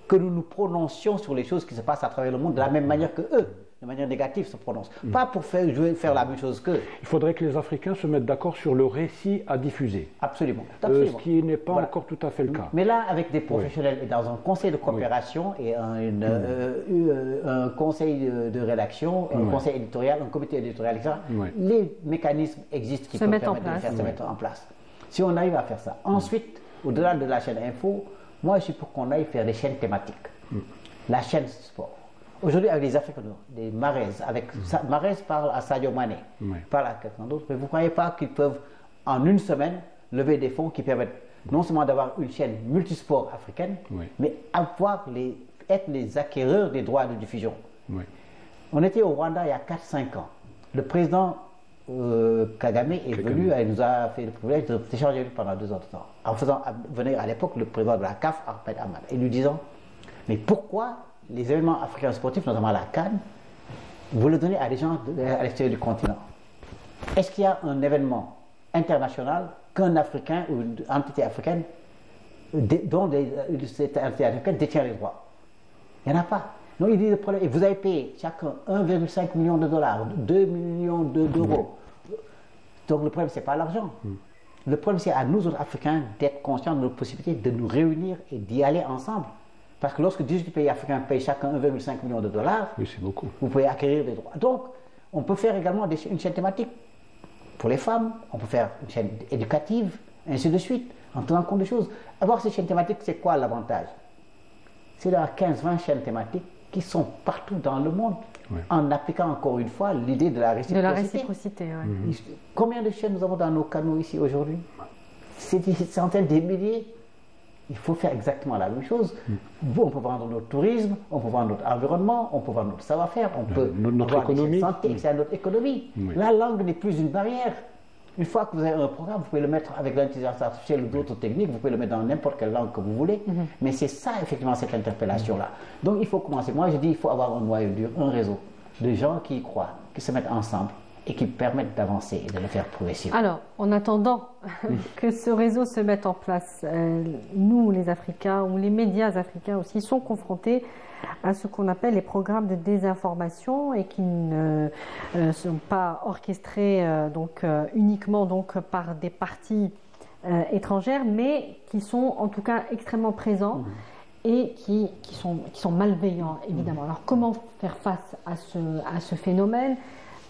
que nous nous prononcions sur les choses qui se passent à travers le monde de la même manière que eux, de manière négative, se prononcent. Pas pour faire la même chose qu'eux. Il faudrait que les Africains se mettent d'accord sur le récit à diffuser. Absolument. Ce qui n'est pas encore tout à fait le cas. Mais là, avec des professionnels et dans un conseil de coopération et un conseil de rédaction, un conseil éditorial, un comité éditorial, etc., les mécanismes existent qui peuvent permettre de faire se mettre en place. Si on arrive à faire ça. Ensuite, au-delà de la chaîne info, moi je suis pour qu'on aille faire des chaînes thématiques. La chaîne sport. Aujourd'hui, avec les Africains, des Mahrez, Mahrez parle à Sadio Mané, parle à quelqu'un d'autre, mais vous ne croyez pas qu'ils peuvent, en une semaine, lever des fonds qui permettent non seulement d'avoir une chaîne multisport africaine, mais être les acquéreurs des droits de diffusion. On était au Rwanda il y a 4-5 ans. Le président Kagame est venu et nous a fait le privilège de s'échanger pendant 2 heures de temps, en faisant venir à l'époque le président de la CAF, Ahmed Ahmad, et lui disant, mais pourquoi les événements africains sportifs, notamment la CAN, vous le donnez à des gens à l'extérieur du continent? Est-ce qu'il y a un événement international qu'un Africain ou une entité africaine dont cette entité africaine détient les droits? Il n'y en a pas. Donc il dit le problème, et vous avez payé chacun 1,5 million de dollars, 2 millions d'euros. Donc le problème, ce n'est pas l'argent. Le problème, c'est à nous autres Africains d'être conscients de notre possibilité de nous réunir et d'y aller ensemble. Parce que lorsque 18 pays africains payent chacun 1,5 million de dollars, c'est beaucoup. Vous pouvez acquérir des droits. Donc, on peut faire également une chaîne thématique pour les femmes, on peut faire une chaîne éducative, ainsi de suite, en tenant compte des choses. Avoir ces chaînes thématiques, c'est quoi l'avantage? C'est d'avoir 15-20 chaînes thématiques qui sont partout dans le monde, en appliquant encore une fois l'idée de la réciprocité. De la réciprocité, Combien de chaînes nous avons dans nos canaux ici aujourd'hui? C'est des centaines, des milliers. Il faut faire exactement la même chose. On peut vendre notre tourisme, on peut vendre notre environnement, on peut vendre notre savoir-faire, on peut notre économie. C'est notre économie. La langue n'est plus une barrière. Une fois que vous avez un programme, vous pouvez le mettre avec l'intelligence artificielle ou d'autres techniques, vous pouvez le mettre dans n'importe quelle langue que vous voulez. Mais c'est ça, effectivement, cette interpellation-là. Donc il faut commencer. Moi, je dis qu'il faut avoir un noyau dur, un réseau de gens qui y croient, qui se mettent ensemble et qui permettent d'avancer et de le faire progressivement. Alors, en attendant que ce réseau se mette en place, nous, les Africains, ou les médias africains aussi, sont confrontés à ce qu'on appelle les programmes de désinformation et qui ne sont pas orchestrés uniquement par des parties étrangères, mais qui sont en tout cas extrêmement présents et qui sont malveillants, évidemment. Alors, comment faire face à ce phénomène?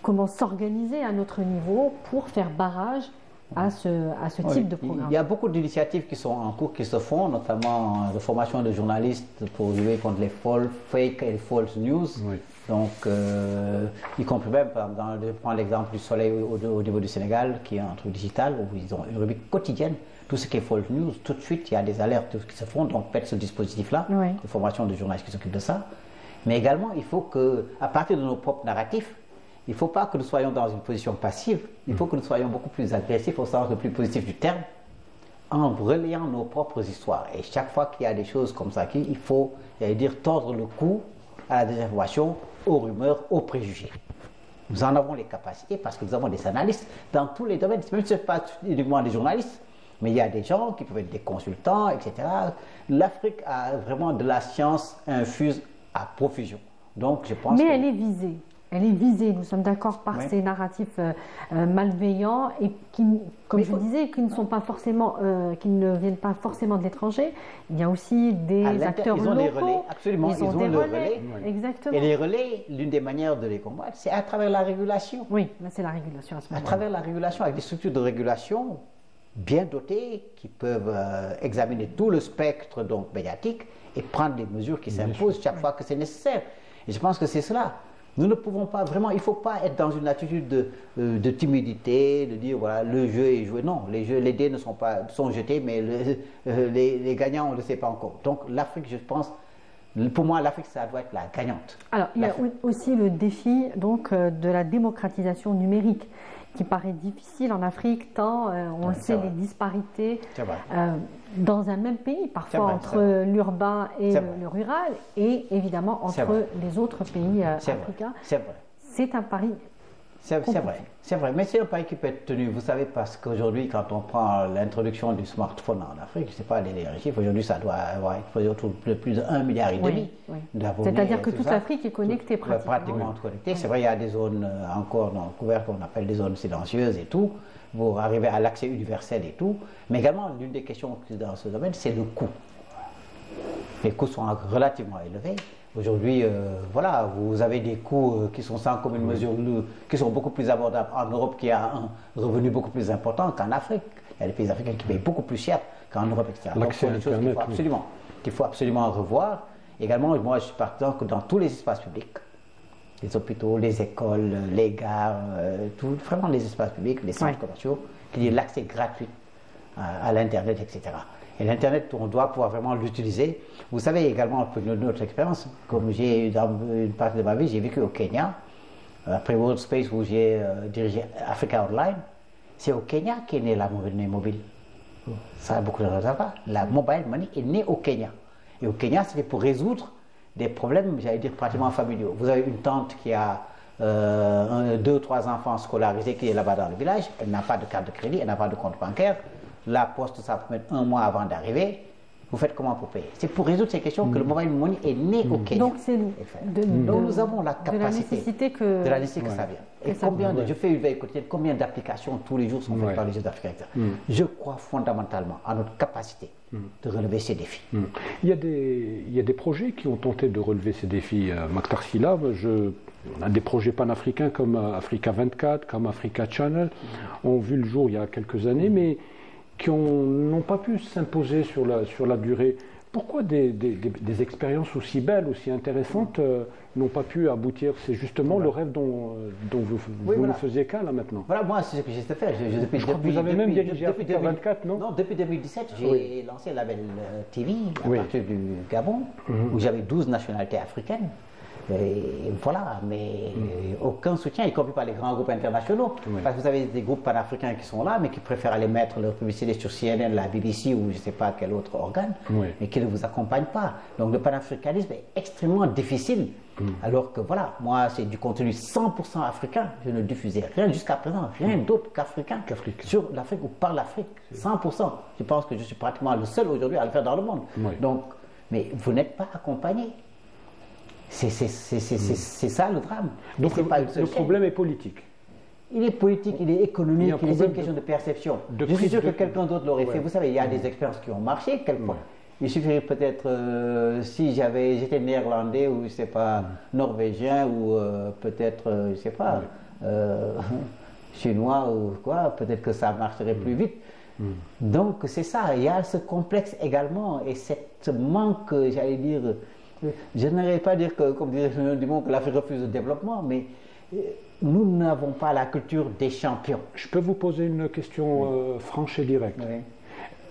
Comment s'organiser à notre niveau pour faire barrage à ce type de programme? Il y a beaucoup d'initiatives qui sont en cours, qui se font, notamment de formation de journalistes pour lutter contre les fake et false news. Donc, y compris même, par exemple, je prends l'exemple du Soleil au niveau du Sénégal, qui est un truc digital, où ils ont une rubrique quotidienne. Tout ce qui est Folk News, tout de suite, il y a des alertes qui se font, donc faites ce dispositif-là, de formation de journalistes qui s'occupent de ça. Mais également, il faut qu'à partir de nos propres narratifs, il ne faut pas que nous soyons dans une position passive, il faut que nous soyons beaucoup plus agressifs au sens le plus positif du terme, en relayant nos propres histoires. Et chaque fois qu'il y a des choses comme ça, il faut, dire, tordre le cou à la désinformation, aux rumeurs, aux préjugés. Nous en avons les capacités parce que nous avons des analystes dans tous les domaines, même si ce n'est pas uniquement des journalistes. Mais il y a des gens qui peuvent être des consultants, etc. L'Afrique a vraiment de la science infuse à profusion. Donc, je pense Mais elle est visée. Elle est visée, nous sommes d'accord, par ces narratifs malveillants et qui, comme je disais, qui ne sont pas forcément, qui ne viennent pas forcément de l'étranger. Il y a aussi des acteurs locaux. Des relais, absolument. Ils ont des relais. Exactement. Et les relais, l'une des manières de les combattre, c'est à travers la régulation. Oui, là c'est la régulation à ce moment-là. À travers la régulation, avec des structures de régulation bien dotées qui peuvent examiner tout le spectre donc, médiatique et prendre des mesures qui s'imposent chaque fois que c'est nécessaire. Et je pense que c'est cela. Nous ne pouvons pas vraiment, il ne faut pas être dans une attitude de timidité, de dire voilà, le jeu est joué. Non, les dés sont jetés, mais les gagnants, on ne le sait pas encore. Donc l'Afrique, je pense, pour moi, l'Afrique, ça doit être la gagnante. Alors, il y a aussi le défi donc, de la démocratisation numérique, qui paraît difficile en Afrique, tant on sait les disparités dans un même pays, parfois entre l'urbain et le rural, et évidemment entre les autres pays africains. C'est un pari. C'est vrai, mais c'est un pari qui peut être tenu, vous savez, parce qu'aujourd'hui, quand on prend l'introduction du smartphone en Afrique, je ne sais pas les chiffres, aujourd'hui ça doit avoir autour de plus de 1,5 milliard d'abonnés. C'est-à-dire que toute l'Afrique est connectée pratiquement. Pratiquement connectée. C'est vrai, il y a des zones encore non couvertes qu'on appelle des zones silencieuses et tout, pour arriver à l'accès universel et tout. Mais également, l'une des questions dans ce domaine, c'est le coût. Les coûts sont relativement élevés. Aujourd'hui, voilà, vous avez des coûts qui sont sans commune mesure, qui sont beaucoup plus abordables en Europe, qui a un revenu beaucoup plus important qu'en Afrique. Il y a des pays africains qui payent beaucoup plus cher qu'en Europe, etc. Donc, ce sont des choses qu'il faut absolument revoir. Également, moi, je suis partisan que dans tous les espaces publics, les hôpitaux, les écoles, les gares, vraiment les espaces publics, les centres commerciaux, qu'il y ait l'accès gratuit à l'Internet, etc. Et l'Internet, on doit pouvoir vraiment l'utiliser. Vous savez également, pour notre expérience, comme j'ai eu dans une partie de ma vie, j'ai vécu au Kenya, après World Space où j'ai dirigé Africa Online, c'est au Kenya qu'est née la monnaie mobile. Ça a beaucoup de raisons. La mobile money est née au Kenya. Et au Kenya, c'était pour résoudre des problèmes, j'allais dire, pratiquement familiaux. Vous avez une tante qui a 2 ou 3 enfants scolarisés qui est là-bas dans le village, elle n'a pas de carte de crédit, elle n'a pas de compte bancaire. La poste, ça peut mettre 1 mois avant d'arriver. Vous faites comment pour payer? C'est pour résoudre ces questions que le mobile money est né au Kenya. Donc c'est donc nous avons la capacité de la nécessité que ça vient. Et je fais une veille quotidienne, combien d'applications tous les jours sont faites par les jeunes africains? Je crois fondamentalement à notre capacité de relever ces défis. Il y a des projets qui ont tenté de relever ces défis. Maktar Sylla, on a des projets panafricains comme Africa 24, comme Africa Channel, ont vu le jour il y a quelques années, mais qui n'ont pas pu s'imposer sur la durée. Pourquoi des expériences aussi belles, aussi intéressantes n'ont pas pu aboutir? C'est justement le rêve dont vous ne faisiez qu'à là maintenant. Voilà, moi c'est ce que j'essaie de faire. Je crois que vous avez même dirigé Africa 24, non? Non, depuis 2017, j'ai lancé la label TV à partir du Gabon, où j'avais 12 nationalités africaines. Et voilà, mais aucun soutien, y compris par les grands groupes internationaux. Parce que vous avez des groupes panafricains qui sont là, mais qui préfèrent aller mettre leur publicité sur CNN, la BBC ou je ne sais pas quel autre organe, mais qui ne vous accompagnent pas. Donc le panafricanisme est extrêmement difficile. Alors que voilà, moi c'est du contenu 100% africain. Je ne diffusais rien jusqu'à présent, rien d'autre qu'africain sur l'Afrique ou par l'Afrique. 100%. Je pense que je suis pratiquement le seul aujourd'hui à le faire dans le monde. Donc, mais vous n'êtes pas accompagné. C'est ça le drame. Donc le problème est politique. Il est politique, il est économique, il est une question de perception. Je suis sûr que quelqu'un d'autre l'aurait fait. Vous savez, il y a des expériences qui ont marché quelquefois. Il suffirait peut-être, si j'étais néerlandais ou je ne sais pas, norvégien ou peut-être, je ne sais pas, chinois ou quoi, peut-être que ça marcherait plus vite. Donc c'est ça, il y a ce complexe également et ce manque, j'allais dire, je n'arrive pas à dire que, comme dirait du monde, que l'Afrique refuse le développement, mais nous n'avons pas la culture des champions. Je peux vous poser une question franche et directe. Oui.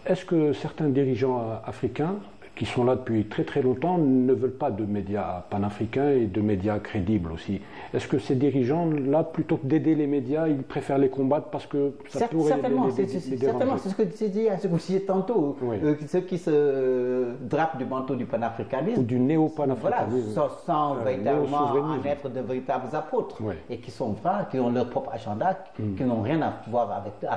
Est-ce que certains dirigeants africains qui sont là depuis très très longtemps ne veulent pas de médias panafricains et de médias crédibles aussi? Est-ce que ces dirigeants-là, plutôt que d'aider les médias, ils préfèrent les combattre parce que ça pourrait certainement, les certainement, c'est ce que tu dis, ce que vous disiez tantôt, oui. Ceux qui se drapent du manteau du panafricanisme. Ou du néo-panafricanisme. Voilà, sans véritablement en être de véritables apôtres, oui. et qui sont vrais, qui ont leur propre agenda, qui n'ont rien à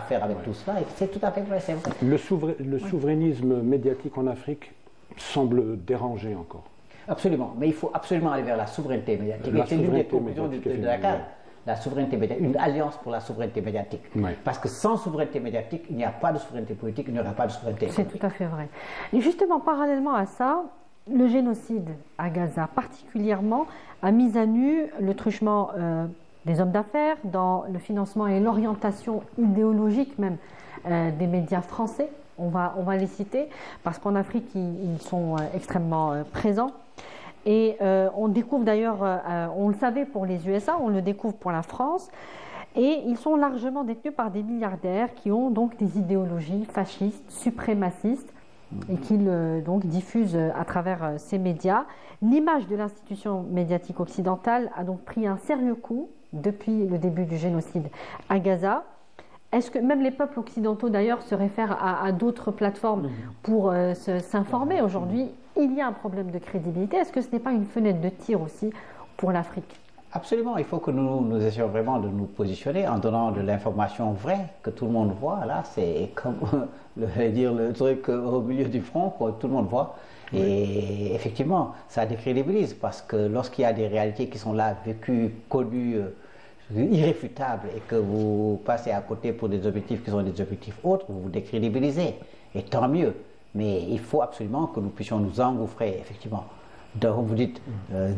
faire avec tout cela. C'est tout à fait vrai, c'est vrai. Le souverainisme médiatique en Afrique semble déranger encore. Absolument, mais il faut absolument aller vers la souveraineté médiatique. C'est l'une des conclusions de Dakar, la souveraineté médiatique, une alliance pour la souveraineté médiatique. Oui. Parce que sans souveraineté médiatique, il n'y a pas de souveraineté politique, il n'y aura pas de souveraineté économique. C'est tout à fait vrai. Et justement, parallèlement à ça, le génocide à Gaza, particulièrement, a mis à nu le truchement des hommes d'affaires dans le financement et l'orientation idéologique même des médias français. On va les citer parce qu'en Afrique, ils sont extrêmement présents. Et on découvre d'ailleurs, on le savait pour les USA, on le découvre pour la France. Et ils sont largement détenus par des milliardaires qui ont donc des idéologies fascistes, suprémacistes, et qu'ils donc diffusent à travers ces médias. L'image de l'institution médiatique occidentale a donc pris un sérieux coup depuis le début du génocide à Gaza. Est-ce que même les peuples occidentaux d'ailleurs se réfèrent à d'autres plateformes pour s'informer aujourd'hui? Il y a un problème de crédibilité. Est-ce que ce n'est pas une fenêtre de tir aussi pour l'Afrique? Absolument, il faut que nous essayions vraiment de nous positionner en donnant de l'information vraie que tout le monde voit. Là, c'est comme le truc au milieu du front, que tout le monde voit. Oui. Et effectivement, ça décrédibilise parce que lorsqu'il y a des réalités qui sont là, vécues, connues, irréfutables, et que vous passez à côté pour des objectifs qui sont des objectifs autres, vous vous décrédibilisez. Et tant mieux. Mais il faut absolument que nous puissions nous engouffrer, effectivement, comme vous dites,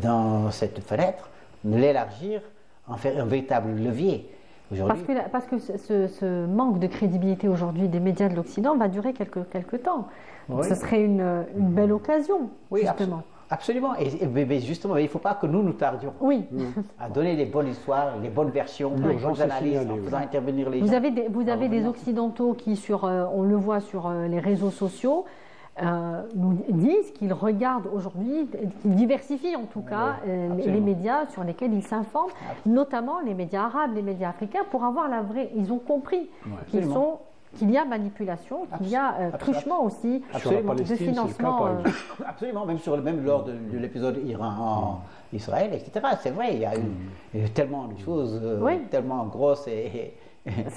dans cette fenêtre, l'élargir, en faire un véritable levier. Parce que ce manque de crédibilité aujourd'hui des médias de l'Occident va durer quelques temps. Oui. Ce serait une belle occasion, oui, justement. Absolument. Et justement, il ne faut pas que nous tardions à donner les bonnes histoires, les bonnes versions, les bonnes analyses, en faisant intervenir les gens. Vous avez des Occidentaux qui, on le voit sur les réseaux sociaux, nous disent qu'ils regardent aujourd'hui, qu'ils diversifient en tout cas les médias sur lesquels ils s'informent, notamment les médias arabes, les médias africains, pour avoir la vraie. Ils ont compris qu'il y a manipulation, qu'il y a truchement aussi de financement. Absolument, même lors de l'épisode Iran-Israël, etc. C'est vrai, il y a eu tellement de choses tellement grosses et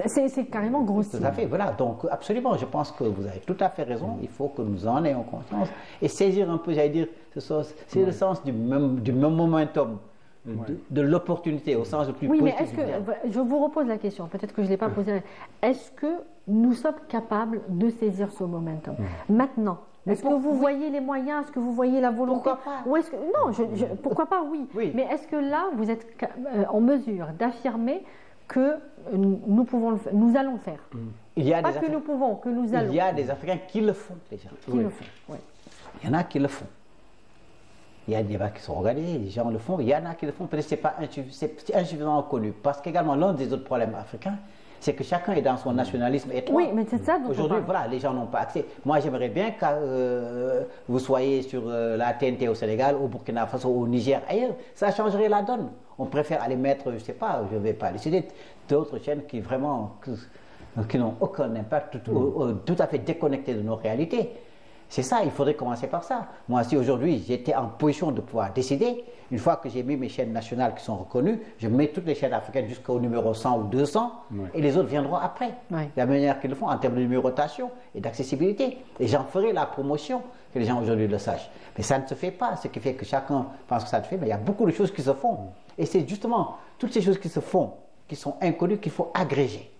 c'est carrément grossier. Tout à fait, voilà. Donc, absolument, je pense que vous avez tout à fait raison. Il faut que nous en ayons conscience et saisir un peu, j'allais dire, c'est le sens du même momentum, de l'opportunité au sens le plus positif. Oui, mais est-ce que, je vous repose la question, peut-être que je ne l'ai pas posée, est-ce que nous sommes capables de saisir ce momentum maintenant? Est-ce que vous voyez les moyens? Est-ce que vous voyez la volonté? Pourquoi pas? Ou est-ce que, non, pourquoi pas, oui. Mais est-ce que là, vous êtes en mesure d'affirmer que nous allons le faire? Il y a pas que nous pouvons, que nous allons. Il y a des Africains qui le font déjà. Qui le font, oui. Il y en a qui le font. Il y a des débats qui sont organisés, les gens le font. Il y en a qui le font, peut-être c'est insuffisamment connu. Parce qu'également, l'un des autres problèmes africains, c'est que chacun est dans son nationalisme étroit. Oui, mais c'est ça dont aujourd'hui, voilà, les gens n'ont pas accès. Moi, j'aimerais bien que vous soyez sur la TNT au Sénégal, au Burkina Faso, au Niger, ailleurs. Ça changerait la donne. On préfère aller mettre, je ne sais pas, je ne vais pas décider, d'autres chaînes qui vraiment, qui n'ont aucun impact, tout à fait déconnectées de nos réalités. C'est ça, il faudrait commencer par ça. Moi, si aujourd'hui j'étais en position de pouvoir décider, une fois que j'ai mis mes chaînes nationales qui sont reconnues, je mets toutes les chaînes africaines jusqu'au numéro 100 ou 200, et les autres viendront après. De la manière qu'ils le font en termes de numérotation et d'accessibilité. Et j'en ferai la promotion, que les gens aujourd'hui le sachent. Mais ça ne se fait pas, ce qui fait que chacun pense que ça se fait, mais il y a beaucoup de choses qui se font. Et c'est justement toutes ces choses qui se font, qui sont inconnues, qu'il faut agréger,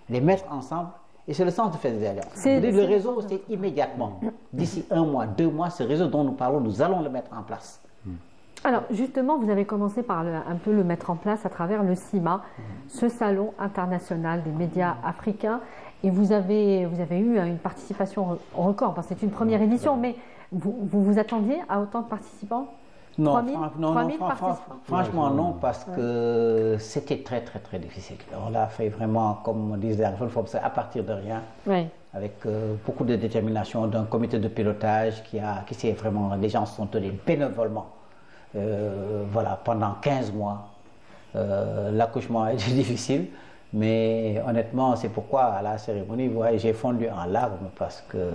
les mettre ensemble. Et c'est le sens de faire des alliances. Le réseau, c'est immédiatement. D'ici 1 mois, 2 mois, ce réseau dont nous parlons, nous allons le mettre en place. Alors, justement, vous avez commencé par un peu le mettre en place à travers le CIMA, ce salon international des médias africains. Et vous avez eu une participation record. Bon, c'est une première édition, mais vous attendiez à autant de participants? Non, 3000 participants. franchement non, parce que c'était très très très difficile. On l'a fait vraiment, comme on disait, à partir de rien, avec beaucoup de détermination d'un comité de pilotage qui s'est vraiment, les gens se sont tenus bénévolement, voilà, pendant 15 mois. L'accouchement a été difficile, mais honnêtement, c'est pourquoi à la cérémonie, j'ai fondu en larmes parce que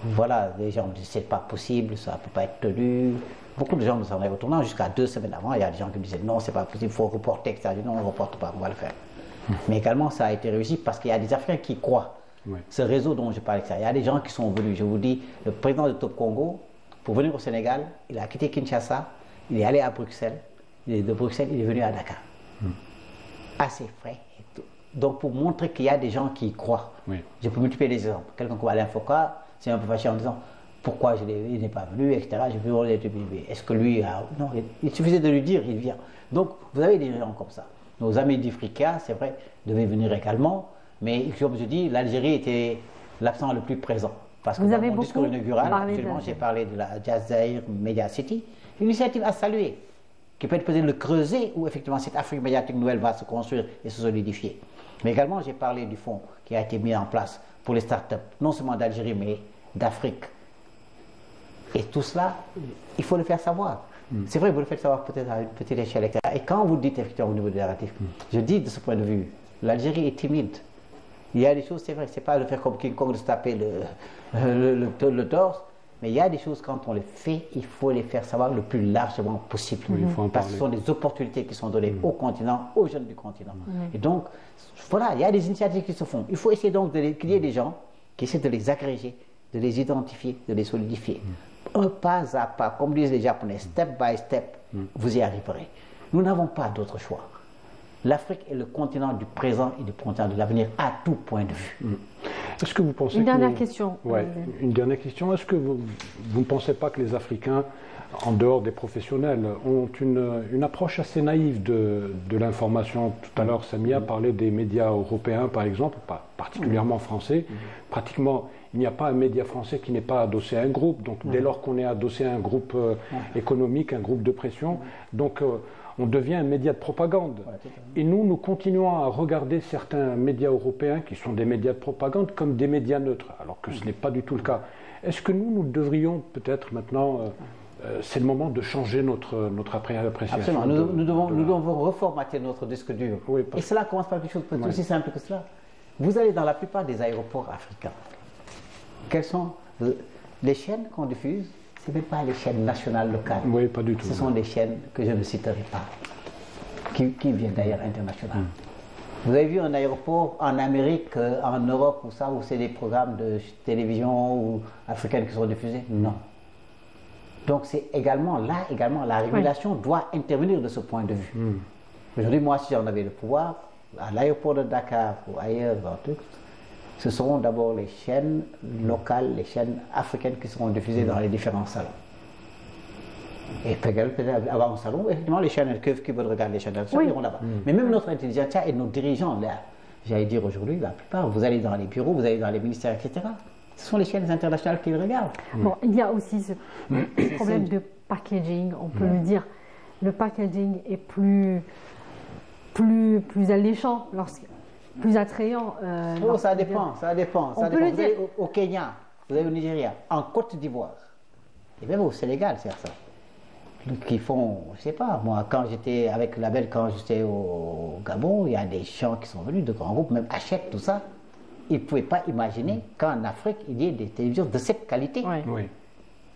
voilà, les gens me disent c'est pas possible, ça ne peut pas être tenu. Beaucoup de gens nous en avaient retournant jusqu'à 2 semaines avant. Il y a des gens qui me disaient non, c'est pas possible, il faut reporter, etc. Je dis non, on ne reporte pas, on va le faire. Mais également, ça a été réussi parce qu'il y a des Africains qui croient. Ce réseau dont je parle, il y a des gens qui sont venus. Je vous dis, le président de Top Congo, pour venir au Sénégal, il a quitté Kinshasa, il est allé à Bruxelles. De Bruxelles, il est venu à Dakar. Assez frais. Donc, pour montrer qu'il y a des gens qui y croient, je peux multiplier les exemples. Quelqu'un comme Alain Foucault, c'est un peu fâché en disant pourquoi il n'est pas venu, etc. Je peux est-ce que lui a... Non, il suffisait de lui dire, il vient. Donc, vous avez des gens comme ça. Nos amis d'Ifrica, c'est vrai, devaient venir également, mais comme je dis, l'Algérie était l'absent le plus présent. Parce que dans mon discours inaugural, j'ai parlé de la Jazair Media City, une initiative à saluer, qui peut être peut-être le creuset où effectivement cette Afrique médiatique nouvelle va se construire et se solidifier. Mais également, j'ai parlé du fonds qui a été mis en place pour les startups, non seulement d'Algérie, mais d'Afrique. Et tout cela, il faut le faire savoir. C'est vrai, vous le faites savoir peut-être à une petite échelle, etc. Et quand vous dites effectivement au niveau du narratif, je dis de ce point de vue, l'Algérie est timide. Il y a des choses, c'est vrai, c'est pas de faire comme King Kong de se taper le torse, mais il y a des choses, quand on les fait, il faut les faire savoir le plus largement possible. Parce que ce sont des opportunités qui sont données au continent, aux jeunes du continent. Et donc, voilà, il y a des initiatives qui se font. Il faut essayer donc qu'il y ait des gens qui essaient de les agréger, de les identifier, de les solidifier. Un pas à pas, comme disent les Japonais, step by step, vous y arriverez. Nous n'avons pas d'autre choix. L'Afrique est le continent du présent et du continent de l'avenir à tout point de vue. Est-ce que vous pensez une dernière question. Une dernière question. Est-ce que vous ne pensez pas que les Africains, en dehors des professionnels, ont une approche assez naïve de l'information? Tout à l'heure, Samia parlait des médias européens, par exemple, pas particulièrement français. Pratiquement, il n'y a pas un média français qui n'est pas adossé à un groupe. Donc, dès lors qu'on est adossé à un groupe économique, un groupe de pression, donc on devient un média de propagande. Et nous continuons à regarder certains médias européens qui sont des médias de propagande comme des médias neutres, alors que ce n'est pas du tout le cas. Est-ce que nous devrions peut-être maintenant, c'est le moment de changer notre appréciation? Absolument, nous devons reformater notre disque dur. Et cela commence par quelque chose de aussi simple que cela. Vous allez dans la plupart des aéroports africains. Quelles sont les chaînes qu'on diffuse? Ce n'est même pas les chaînes nationales locales. Oui, pas du tout. Ce sont des chaînes que je ne citerai pas, qui viennent d'ailleurs internationales. Vous avez vu un aéroport en Amérique, en Europe, où c'est des programmes de télévision ou africaines qui sont diffusés? Non. Donc c'est également, la régulation doit intervenir de ce point de vue. Aujourd'hui, moi, si j'en avais le pouvoir, à l'aéroport de Dakar ou ailleurs, ce seront d'abord les chaînes locales, les chaînes africaines qui seront diffusées dans les différents salons. Et peut-être avant un salon, effectivement, les chaînes qui veulent regarder les chaînes iront là-bas. Mais même notre intelligence et nos dirigeants, là, j'allais dire aujourd'hui, la plupart, vous allez dans les bureaux, vous allez dans les ministères, etc. Ce sont les chaînes internationales qui les regardent. Bon, il y a aussi ce problème de packaging, on peut le dire. Le packaging est plus alléchant, plus attrayant. Ça dépend. On peut le dire. Au Kenya, vous avez au Nigeria, en Côte d'Ivoire, et même au Sénégal, c'est ça. Qui font, je ne sais pas, moi, quand j'étais avec Label, quand j'étais au Gabon, il y a des gens qui sont venus, de grands groupes, même Hachette, tout ça. Ils ne pouvaient pas imaginer qu'en Afrique, il y ait des télévisions de cette qualité.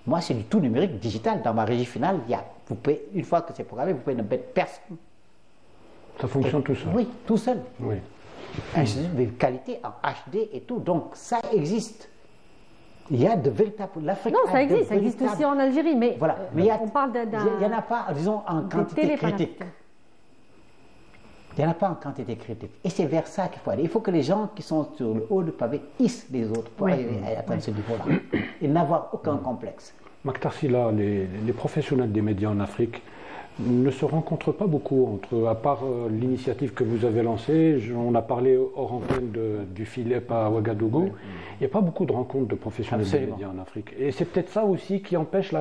Moi, c'est du tout numérique, digital. Dans ma régie finale, vous pouvez, une fois que c'est programmé, vous pouvez ne mettre personne. Ça fonctionne tout seul? Oui, tout seul. Un système de qualité en HD et tout. Donc, ça existe. Il y a de véritables... Non, ça existe aussi en Algérie, mais, voilà. Mais on parle d'un... Il n'y en a pas, disons, en quantité critique. Il n'y en a pas en quantité critique. Et c'est vers ça qu'il faut aller. Il faut que les gens qui sont sur le haut du pavé hissent les autres pour arriver à atteindre ce niveau-là. Et n'avoir aucun complexe. Maktar Sylla, les professionnels des médias en Afrique ne se rencontrent pas beaucoup à part l'initiative que vous avez lancée. On a parlé hors antenne du FILEP à Ouagadougou. Il n'y a pas beaucoup de rencontres de professionnels des médias en Afrique. Et c'est peut-être ça aussi qui empêche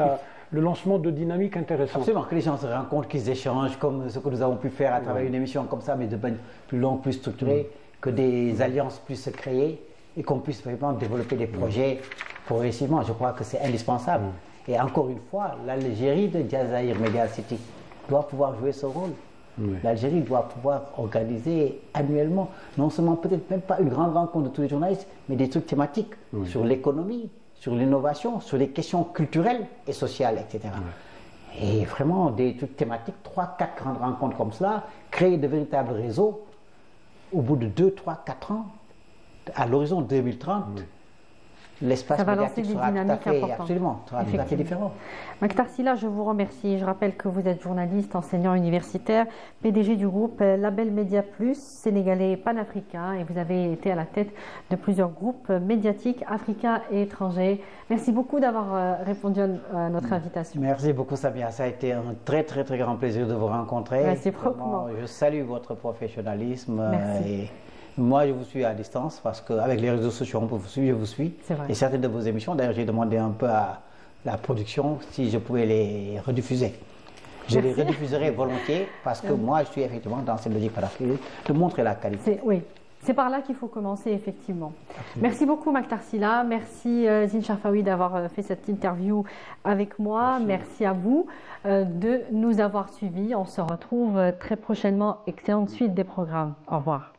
le lancement de dynamiques intéressantes. Absolument, que les gens se rencontrent, qu'ils échangent comme ce que nous avons pu faire à travers une émission comme ça, mais de manière plus longue, plus structurée, que des alliances puissent se créer et qu'on puisse vraiment développer des projets progressivement. Je crois que c'est indispensable. Et encore une fois, l'Algérie de Jazaïr Media City doit pouvoir jouer ce rôle. L'Algérie doit pouvoir organiser annuellement, non seulement peut-être même pas une grande rencontre de tous les journalistes, mais des trucs thématiques sur l'économie, sur l'innovation, sur les questions culturelles et sociales, etc. Et vraiment des trucs thématiques, 3-4 grandes rencontres comme cela, créer de véritables réseaux au bout de 2, 3, 4 ans, à l'horizon 2030. L'espace médiatique sera tout à fait, absolument, sera tout à fait différent. Maktar Sylla, je vous remercie. Je rappelle que vous êtes journaliste, enseignant universitaire, PDG du groupe Label Média Plus, sénégalais et panafricain, et vous avez été à la tête de plusieurs groupes médiatiques africains et étrangers. Merci beaucoup d'avoir répondu à notre invitation. Merci beaucoup, Samia. Ça a été un très grand plaisir de vous rencontrer. Réciproquement. Je salue votre professionnalisme. Merci. Et moi, je vous suis à distance parce qu'avec les réseaux sociaux, on peut vous suivre, je vous suis. Et certaines de vos émissions, d'ailleurs, j'ai demandé un peu à la production si je pouvais les rediffuser. Je les rediffuserai volontiers parce que moi, je suis effectivement dans cette logique de montrer la qualité. Oui, c'est par là qu'il faut commencer, effectivement. Absolument. Merci beaucoup, Maktar Sylla. Merci, Zine Cherfaoui, d'avoir fait cette interview avec moi. Merci à vous de nous avoir suivis. On se retrouve très prochainement. Excellente suite des programmes. Au revoir.